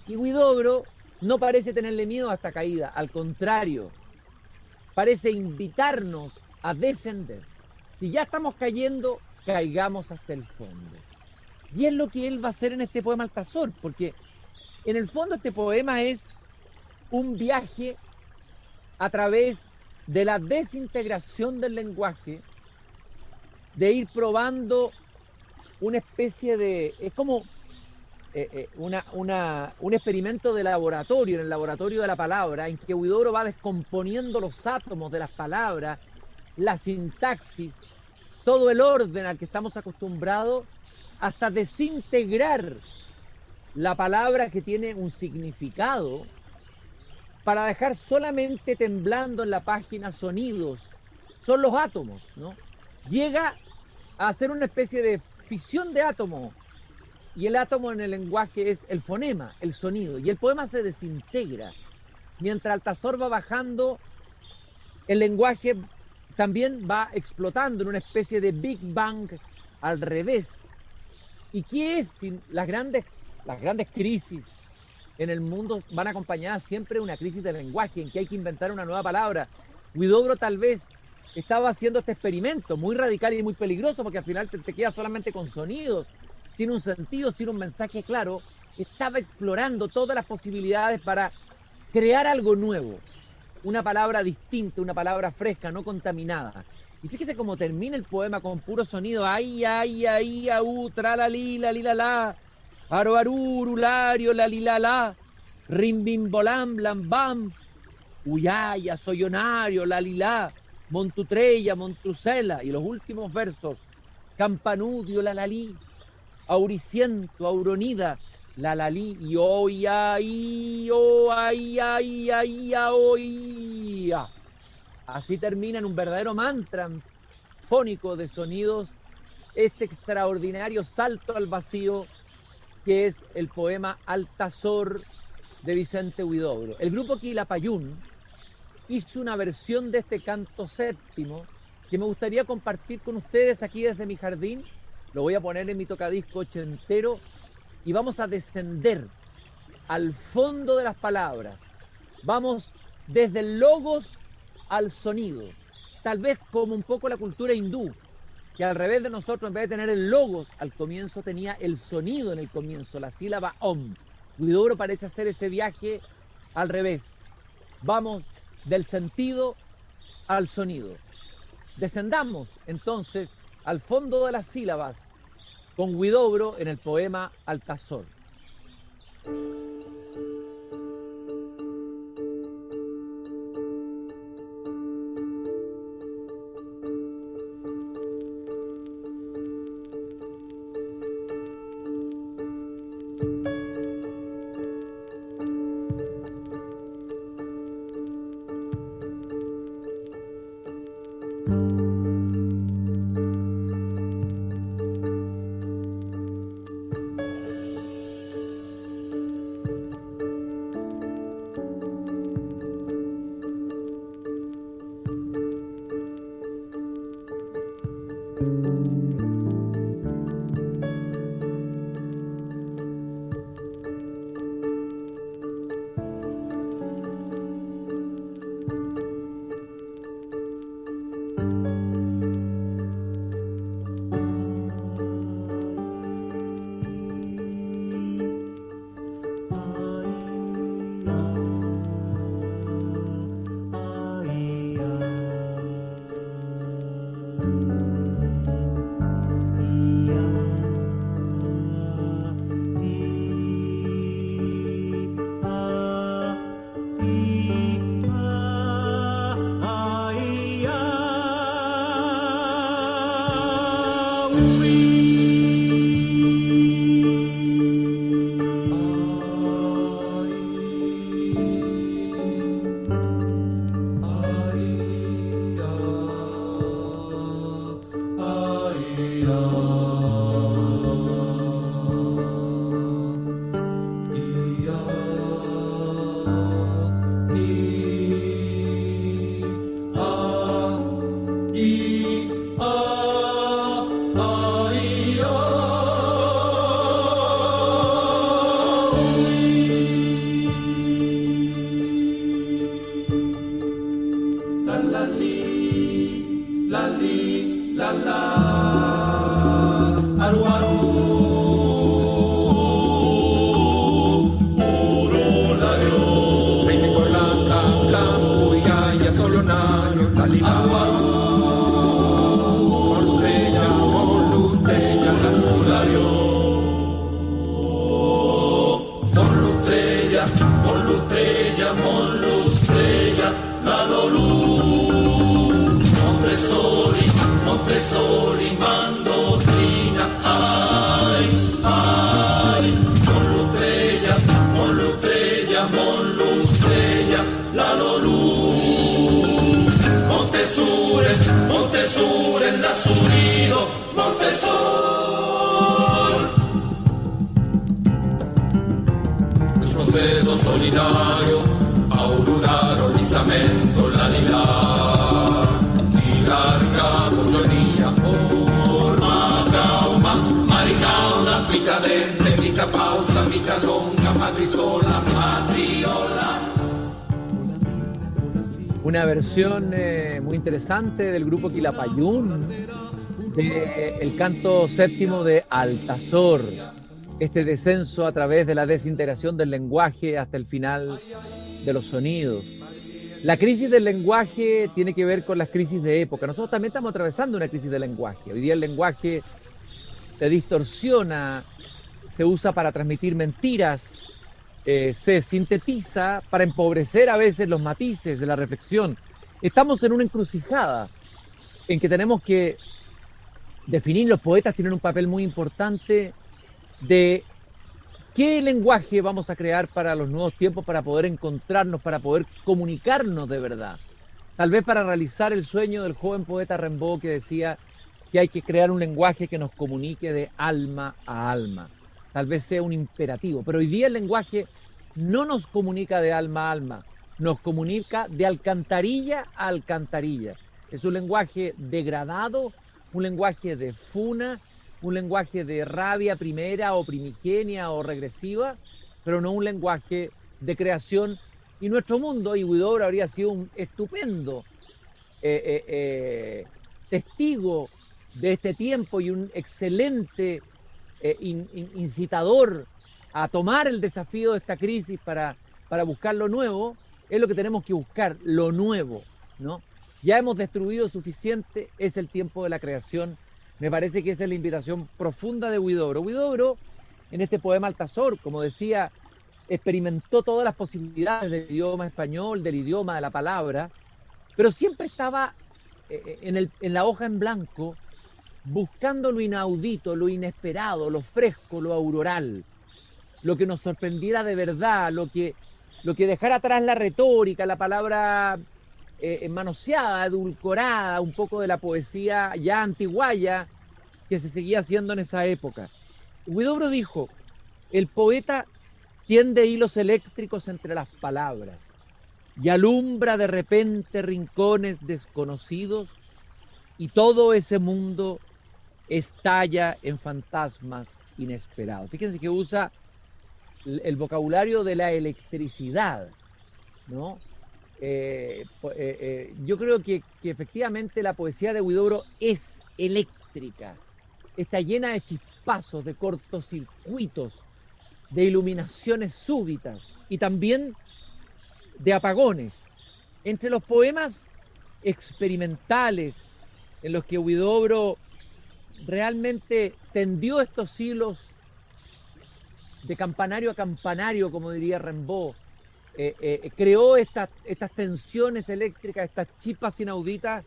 Y Huidobro no parece tenerle miedo a esta caída, al contrario, parece invitarnos a descender. Si ya estamos cayendo, caigamos hasta el fondo. Y es lo que él va a hacer en este poema Altazor, porque en el fondo este poema es un viaje a través de la desintegración del lenguaje, de ir probando una especie de... es como un experimento de laboratorio, en el laboratorio de la palabra, en que Huidobro va descomponiendo los átomos de las palabras, la sintaxis, todo el orden al que estamos acostumbrados, hasta desintegrar la palabra que tiene un significado, para dejar solamente temblando en la página sonidos. Son los átomos, ¿no? Llega a hacer una especie de fisión de átomo, y el átomo en el lenguaje es el fonema, el sonido, y el poema se desintegra. Mientras Altazor va bajando, el lenguaje también va explotando en una especie de Big Bang al revés. ¿Y qué es? Las grandes crisis en el mundo van acompañadas siempre de una crisis del lenguaje, en que hay que inventar una nueva palabra. Huidobro tal vez estaba haciendo este experimento muy radical y muy peligroso, porque al final te quedas solamente con sonidos, sin un sentido, sin un mensaje claro. Estaba explorando todas las posibilidades para crear algo nuevo, una palabra distinta, una palabra fresca, no contaminada. Y fíjese cómo termina el poema con puro sonido, ay, ay, ay, au, tralalí, la, li, la, aro, aruru, lario, la, li, la, rim, bim, bolam, blam, bam, uyaya, soyonario, la, li, la, montutrella, montrusela, y los últimos versos, campanudio, la, li, auriciento, auronida, la, li, y oya, y o, ay, ay, ay, oya. Así termina en un verdadero mantra fónico de sonidos este extraordinario salto al vacío que es el poema Altazor de Vicente Huidobro. El grupo Quilapayún hizo una versión de este canto séptimo que me gustaría compartir con ustedes aquí desde mi jardín. Lo voy a poner en mi tocadisco ochentero y vamos a descender al fondo de las palabras. Vamos desde el logos al sonido, tal vez como un poco la cultura hindú, que al revés de nosotros, en vez de tener el logos al comienzo, tenía el sonido en el comienzo, la sílaba om. Huidobro parece hacer ese viaje al revés. Vamos del sentido al sonido. Descendamos entonces al fondo de las sílabas con Huidobro en el poema Altazor. Una versión muy interesante del grupo Quilapayún del canto séptimo de Altazor, este descenso a través de la desintegración del lenguaje hasta el final de los sonidos. La crisis del lenguaje tiene que ver con las crisis de época. Nosotros también estamos atravesando una crisis del lenguaje. Hoy día el lenguaje se distorsiona, se usa para transmitir mentiras, se sintetiza para empobrecer a veces los matices de la reflexión. Estamos en una encrucijada en que tenemos que definir, los poetas tienen un papel muy importante de qué lenguaje vamos a crear para los nuevos tiempos, para poder encontrarnos, para poder comunicarnos de verdad. Tal vez para realizar el sueño del joven poeta Rimbaud, que decía que hay que crear un lenguaje que nos comunique de alma a alma. Tal vez sea un imperativo, pero hoy día el lenguaje no nos comunica de alma a alma, nos comunica de alcantarilla a alcantarilla. Es un lenguaje degradado, un lenguaje de funa, un lenguaje de rabia primera o primigenia o regresiva, pero no un lenguaje de creación. Y nuestro mundo, y Huidobro habría sido un estupendo testigo de este tiempo y un excelente incitador a tomar el desafío de esta crisis para buscar lo nuevo. Es lo que tenemos que buscar, lo nuevo, ¿no? Ya hemos destruido suficiente, es el tiempo de la creación. Me parece que esa es la invitación profunda de Huidobro. Huidobro, en este poema Altazor, como decía, experimentó todas las posibilidades del idioma español, del idioma de la palabra, pero siempre estaba en la hoja en blanco, buscando lo inaudito, lo inesperado, lo fresco, lo auroral, lo que nos sorprendiera de verdad, lo que dejara atrás la retórica, la palabra manoseada, edulcorada, un poco de la poesía ya antiguaya que se seguía haciendo en esa época. Huidobro dijo, el poeta tiende hilos eléctricos entre las palabras y alumbra de repente rincones desconocidos y todo ese mundo estalla en fantasmas inesperados. Fíjense que usa el vocabulario de la electricidad, ¿no? Yo creo que efectivamente la poesía de Huidobro es eléctrica, está llena de chispazos, de cortocircuitos, de iluminaciones súbitas y también de apagones. Entre los poemas experimentales en los que Huidobro realmente tendió estos hilos de campanario a campanario, como diría Rimbaud, creó estas tensiones eléctricas, estas chispas inauditas,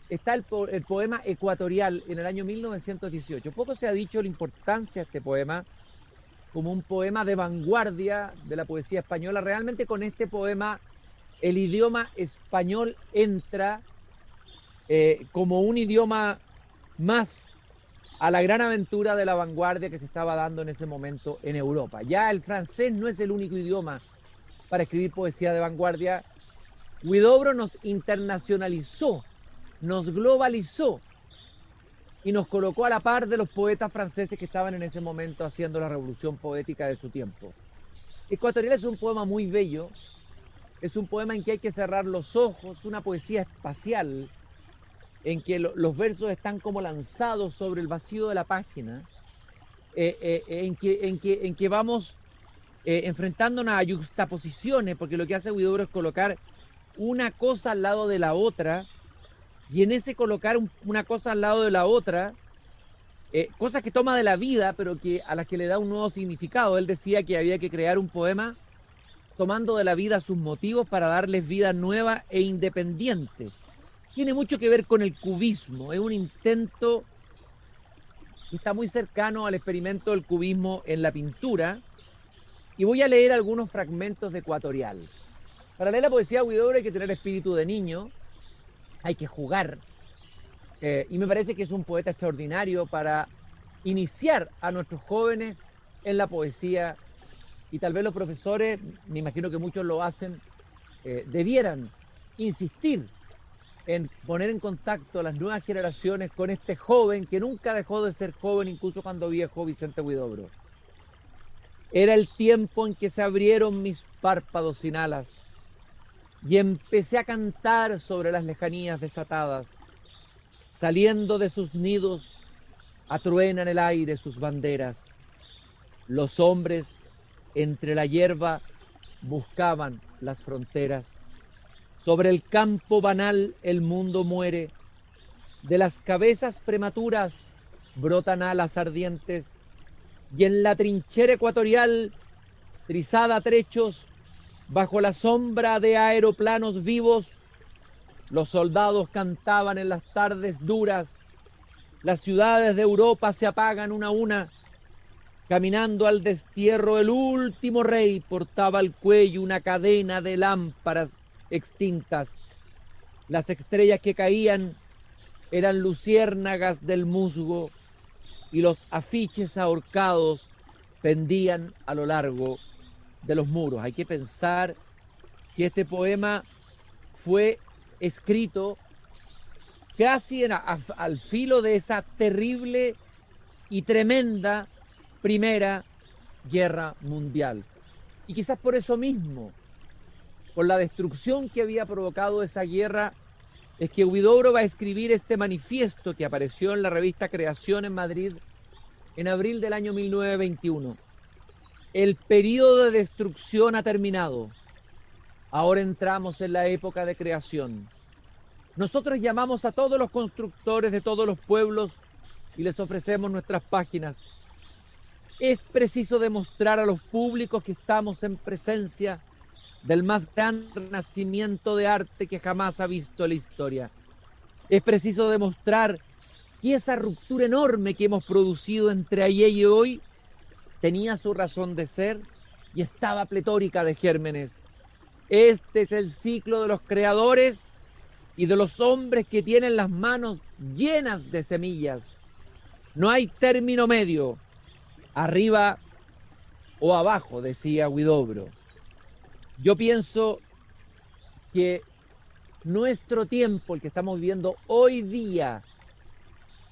está el poema Ecuatorial en el año 1918. Poco se ha dicho la importancia de este poema como un poema de vanguardia de la poesía española. Realmente con este poema el idioma español entra como un idioma más a la gran aventura de la vanguardia que se estaba dando en ese momento en Europa. Ya el francés no es el único idioma para escribir poesía de vanguardia. Huidobro nos internacionalizó, nos globalizó y nos colocó a la par de los poetas franceses que estaban en ese momento haciendo la revolución poética de su tiempo. Ecuatorial es un poema muy bello, es un poema en que hay que cerrar los ojos, una poesía espacial, en que los versos están como lanzados sobre el vacío de la página, en que vamos enfrentándonos a yuxtaposiciones, porque lo que hace Huidobro es colocar una cosa al lado de la otra, y en ese colocar una cosa al lado de la otra, cosas que toma de la vida, pero a las que le da un nuevo significado. Él decía que había que crear un poema tomando de la vida sus motivos para darles vida nueva e independiente. Tiene mucho que ver con el cubismo, es un intento que está muy cercano al experimento del cubismo en la pintura, y voy a leer algunos fragmentos de Ecuatorial. Para leer la poesía de Huidobro hay que tener espíritu de niño, hay que jugar, y me parece que es un poeta extraordinario para iniciar a nuestros jóvenes en la poesía, y tal vez los profesores, me imagino que muchos lo hacen, debieran insistir en poner en contacto a las nuevas generaciones con este joven que nunca dejó de ser joven, incluso cuando viejo, Vicente Huidobro. Era el tiempo en que se abrieron mis párpados sin alas y empecé a cantar sobre las lejanías desatadas. Saliendo de sus nidos, atruenan el aire sus banderas. Los hombres entre la hierba buscaban las fronteras. Sobre el campo banal el mundo muere. De las cabezas prematuras brotan alas ardientes. Y en la trinchera ecuatorial, trizada a trechos, bajo la sombra de aeroplanos vivos, los soldados cantaban en las tardes duras. Las ciudades de Europa se apagan una a una. Caminando al destierro, el último rey portaba al cuello una cadena de lámparas extintas. Las estrellas que caían eran luciérnagas del musgo y los afiches ahorcados pendían a lo largo de los muros. Hay que pensar que este poema fue escrito casi al filo de esa terrible y tremenda Primera Guerra Mundial. Y quizás por eso mismo, por la destrucción que había provocado esa guerra, es que Huidobro va a escribir este manifiesto que apareció en la revista Creación en Madrid en abril del año 1921. El periodo de destrucción ha terminado. Ahora entramos en la época de creación. Nosotros llamamos a todos los constructores de todos los pueblos y les ofrecemos nuestras páginas. Es preciso demostrar a los públicos que estamos en presencia del más grande renacimiento de arte que jamás ha visto la historia. Es preciso demostrar que esa ruptura enorme que hemos producido entre ayer y hoy tenía su razón de ser y estaba pletórica de gérmenes. Este es el ciclo de los creadores y de los hombres que tienen las manos llenas de semillas. No hay término medio, arriba o abajo, decía Huidobro. Yo pienso que nuestro tiempo, el que estamos viviendo hoy día,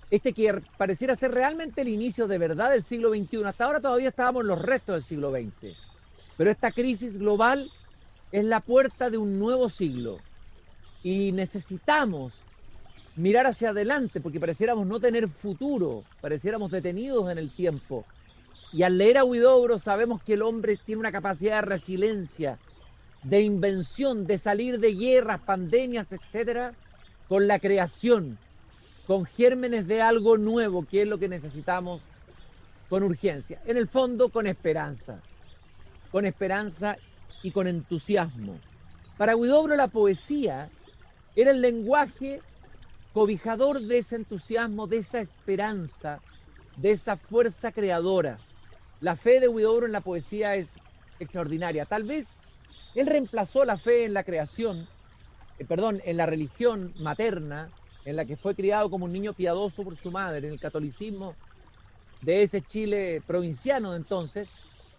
este que pareciera ser realmente el inicio de verdad del siglo XXI, hasta ahora todavía estábamos en los restos del siglo XX, pero esta crisis global es la puerta de un nuevo siglo y necesitamos mirar hacia adelante porque pareciéramos no tener futuro, pareciéramos detenidos en el tiempo. Y al leer a Huidobro sabemos que el hombre tiene una capacidad de resiliencia, de invención, de salir de guerras, pandemias, etcétera, con la creación, con gérmenes de algo nuevo, que es lo que necesitamos con urgencia. En el fondo, con esperanza y con entusiasmo. Para Huidobro la poesía era el lenguaje cobijador de ese entusiasmo, de esa esperanza, de esa fuerza creadora. La fe de Huidobro en la poesía es extraordinaria. Tal vez él reemplazó la fe en la creación, en la religión materna, en la que fue criado como un niño piadoso por su madre, en el catolicismo de ese Chile provinciano de entonces,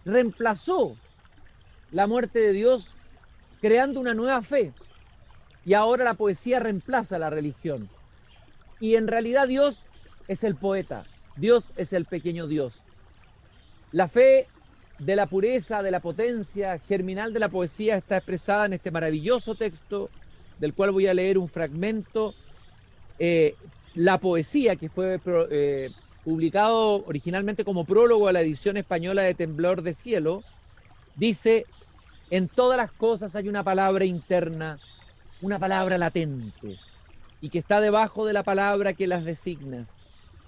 reemplazó la muerte de Dios creando una nueva fe. Y ahora la poesía reemplaza la religión. Y en realidad Dios es el poeta, Dios es el pequeño Dios. La fe de la pureza, de la potencia germinal de la poesía está expresada en este maravilloso texto, del cual voy a leer un fragmento. La poesía, que fue publicado originalmente como prólogo a la edición española de Temblor de Cielo, dice: en todas las cosas hay una palabra interna, una palabra latente, y que está debajo de la palabra que las designas.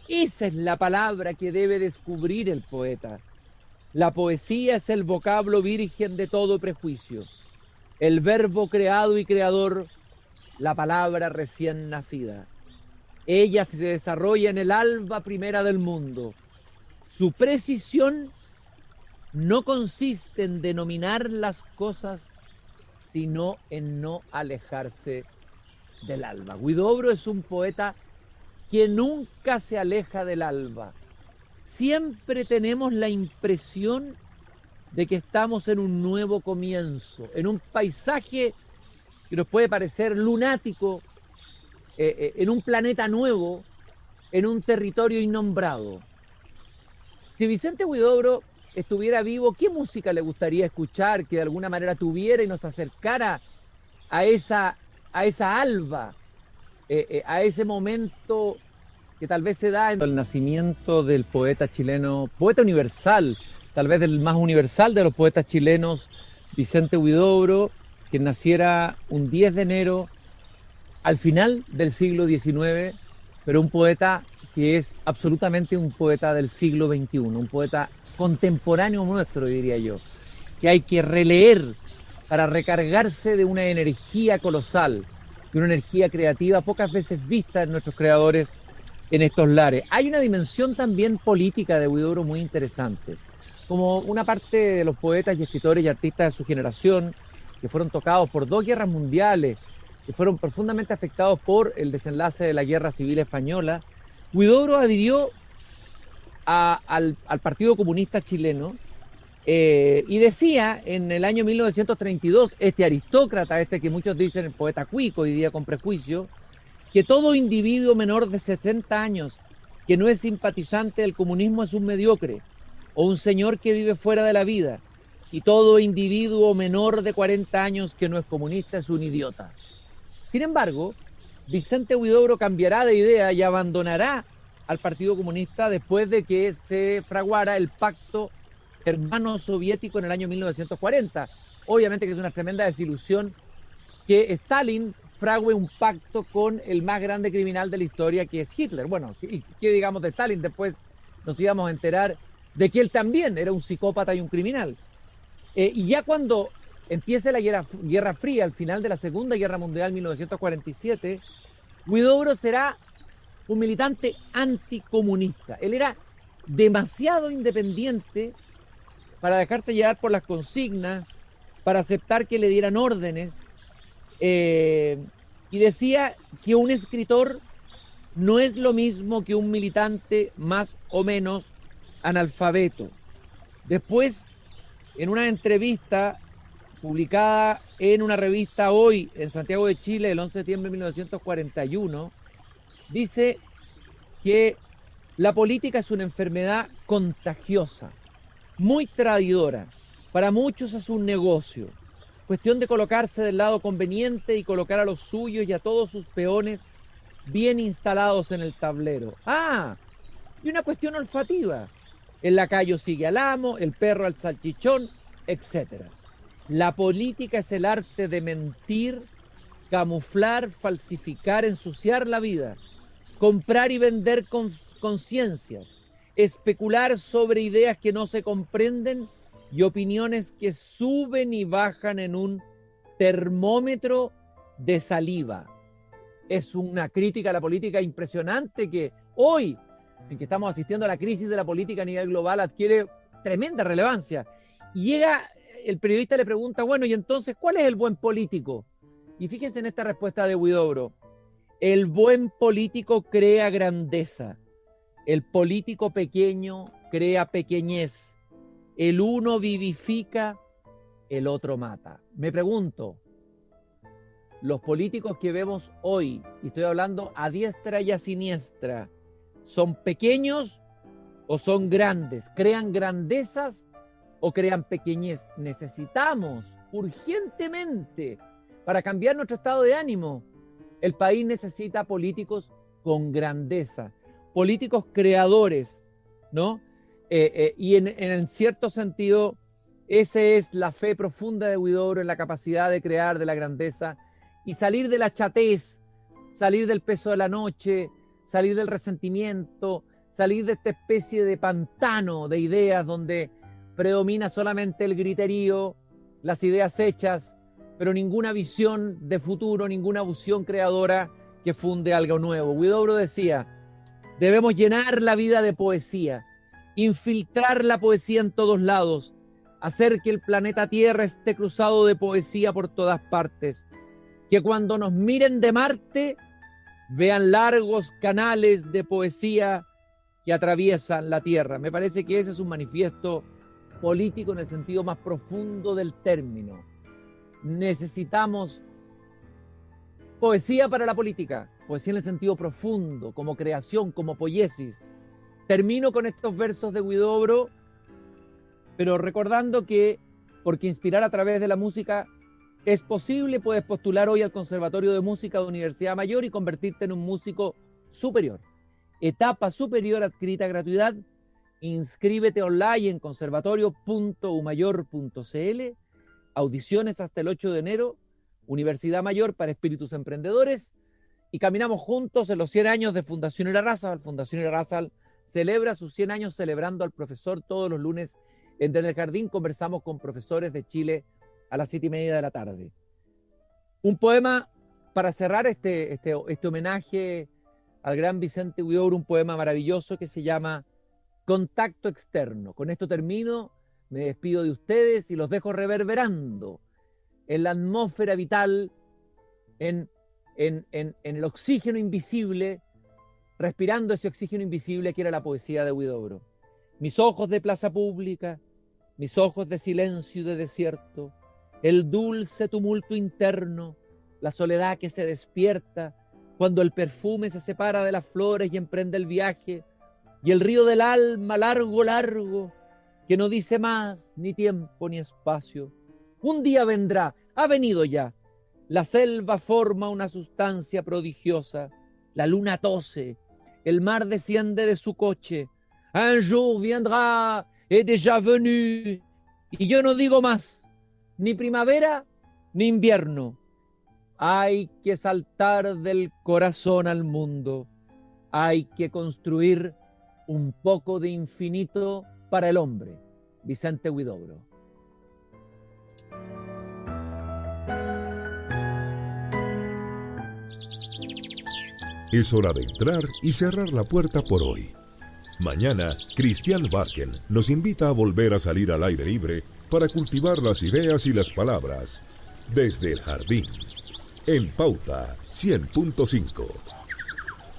Esa es la palabra que debe descubrir el poeta. La poesía es el vocablo virgen de todo prejuicio, el verbo creado y creador, la palabra recién nacida. Ella se desarrolla en el alba primera del mundo. Su precisión no consiste en denominar las cosas, sino en no alejarse del alba. Huidobro es un poeta que nunca se aleja del alba. Siempre tenemos la impresión de que estamos en un nuevo comienzo, en un paisaje que nos puede parecer lunático, en un planeta nuevo, en un territorio innombrado. Si Vicente Huidobro estuviera vivo, ¿qué música le gustaría escuchar que de alguna manera tuviera y nos acercara a esa alba, a ese momento que tal vez se da en el nacimiento del poeta chileno, poeta universal, tal vez el más universal de los poetas chilenos, Vicente Huidobro, que naciera un 10 de enero al final del siglo XIX, pero un poeta que es absolutamente un poeta del siglo XXI, un poeta contemporáneo nuestro, diría yo, que hay que releer para recargarse de una energía colosal, de una energía creativa pocas veces vista en nuestros creadores en estos lares. Hay una dimensión también política de Huidobro muy interesante. Como una parte de los poetas y escritores y artistas de su generación, que fueron tocados por 2 guerras mundiales, que fueron profundamente afectados por el desenlace de la Guerra Civil Española, Huidobro adhirió al Partido Comunista Chileno y decía en el año 1932, este aristócrata, este que muchos dicen el poeta cuico, hoy día con prejuicio, que todo individuo menor de 60 años que no es simpatizante del comunismo es un mediocre o un señor que vive fuera de la vida, y todo individuo menor de 40 años que no es comunista es un idiota. Sin embargo, Vicente Huidobro cambiará de idea y abandonará al Partido Comunista después de que se fraguara el pacto hermano-soviético en el año 1940. Obviamente que es una tremenda desilusión que Stalin frague un pacto con el más grande criminal de la historia, que es Hitler. Bueno, ¿qué digamos de Stalin? Después nos íbamos a enterar de que él también era un psicópata y un criminal. Y ya cuando empiece la Guerra Fría, al final de la Segunda Guerra Mundial, 1947, Huidobro será un militante anticomunista. Él era demasiado independiente para dejarse llevar por las consignas, para aceptar que le dieran órdenes, y decía que un escritor no es lo mismo que un militante más o menos analfabeto. Después, en una entrevista publicada en una revista Hoy en Santiago de Chile el 11 de septiembre de 1941, dice que la política es una enfermedad contagiosa, muy traidora. Para muchos es un negocio, cuestión de colocarse del lado conveniente y colocar a los suyos y a todos sus peones bien instalados en el tablero. Y una cuestión olfativa. El lacayo sigue al amo, el perro al salchichón, etc. La política es el arte de mentir, camuflar, falsificar, ensuciar la vida, comprar y vender conciencias, especular sobre ideas que no se comprenden y opiniones que suben y bajan en un termómetro de saliva. Es una crítica a la política impresionante que hoy, en que estamos asistiendo a la crisis de la política a nivel global, adquiere tremenda relevancia. Y llega, el periodista le pregunta, bueno, y entonces, ¿cuál es el buen político? Y fíjense en esta respuesta de Huidobro. El buen político crea grandeza. El político pequeño crea pequeñez. El uno vivifica, el otro mata. Me pregunto, los políticos que vemos hoy, y estoy hablando a diestra y a siniestra, ¿son pequeños o son grandes? ¿Crean grandezas o crean pequeñez? Necesitamos urgentemente, para cambiar nuestro estado de ánimo, el país necesita políticos con grandeza, políticos creadores, ¿no? Y en cierto sentido, esa es la fe profunda de Huidobro en la capacidad de crear de la grandeza y salir de la chatez, salir del peso de la noche, salir del resentimiento, salir de esta especie de pantano de ideas donde predomina solamente el griterío, las ideas hechas, pero ninguna visión de futuro, ninguna visión creadora que funde algo nuevo. Huidobro decía, debemos llenar la vida de poesía, infiltrar la poesía en todos lados, hacer que el planeta Tierra esté cruzado de poesía por todas partes, que cuando nos miren de Marte vean largos canales de poesía que atraviesan la Tierra. Me parece que ese es un manifiesto político en el sentido más profundo del término. Necesitamos poesía para la política, poesía en el sentido profundo, como creación, como poiesis. Termino con estos versos de Huidobro, pero recordando que, porque inspirar a través de la música es posible, puedes postular hoy al Conservatorio de Música de Universidad Mayor y convertirte en un músico superior. Etapa superior adscrita a gratuidad. Inscríbete online en conservatorio.umayor.cl audiciones hasta el 8 de enero, Universidad Mayor para Espíritus Emprendedores, y caminamos juntos en los 100 años de Fundación Irarrázaval. Fundación Irarrázaval celebra sus 100 años celebrando al profesor todos los lunes. Desde el Jardín conversamos con profesores de Chile a las 7:30 de la tarde. Un poema para cerrar este homenaje al gran Vicente Huidobro, un poema maravilloso que se llama Contacto Externo. Con esto termino, me despido de ustedes y los dejo reverberando en la atmósfera vital, en el oxígeno invisible, respirando ese oxígeno invisible que era la poesía de Huidobro. Mis ojos de plaza pública, mis ojos de silencio y de desierto, el dulce tumulto interno, la soledad que se despierta cuando el perfume se separa de las flores y emprende el viaje, y el río del alma largo, largo, que no dice más ni tiempo ni espacio. Un día vendrá, ha venido ya. La selva forma una sustancia prodigiosa, la luna tose, el mar desciende de su coche. Un jour viendra, est déjà venu. Y yo no digo más, ni primavera ni invierno. Hay que saltar del corazón al mundo. Hay que construir un poco de infinito para el hombre. Vicente Huidobro. Es hora de entrar y cerrar la puerta por hoy. Mañana, Cristian Barken nos invita a volver a salir al aire libre para cultivar las ideas y las palabras desde el jardín. En Pauta 100.5.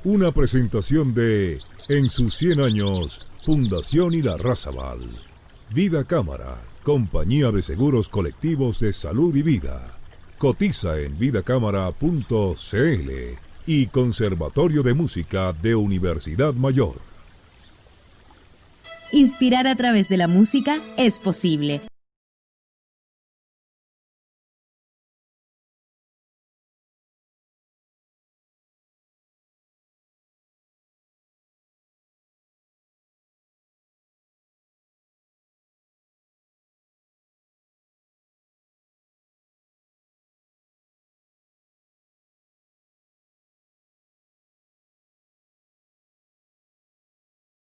Una presentación de En sus 100 años, Fundación Irarrázaval. Vida Cámara, compañía de seguros colectivos de salud y vida. Cotiza en vidacámara.cl y Conservatorio de Música de Universidad Mayor. Inspirar a través de la música es posible.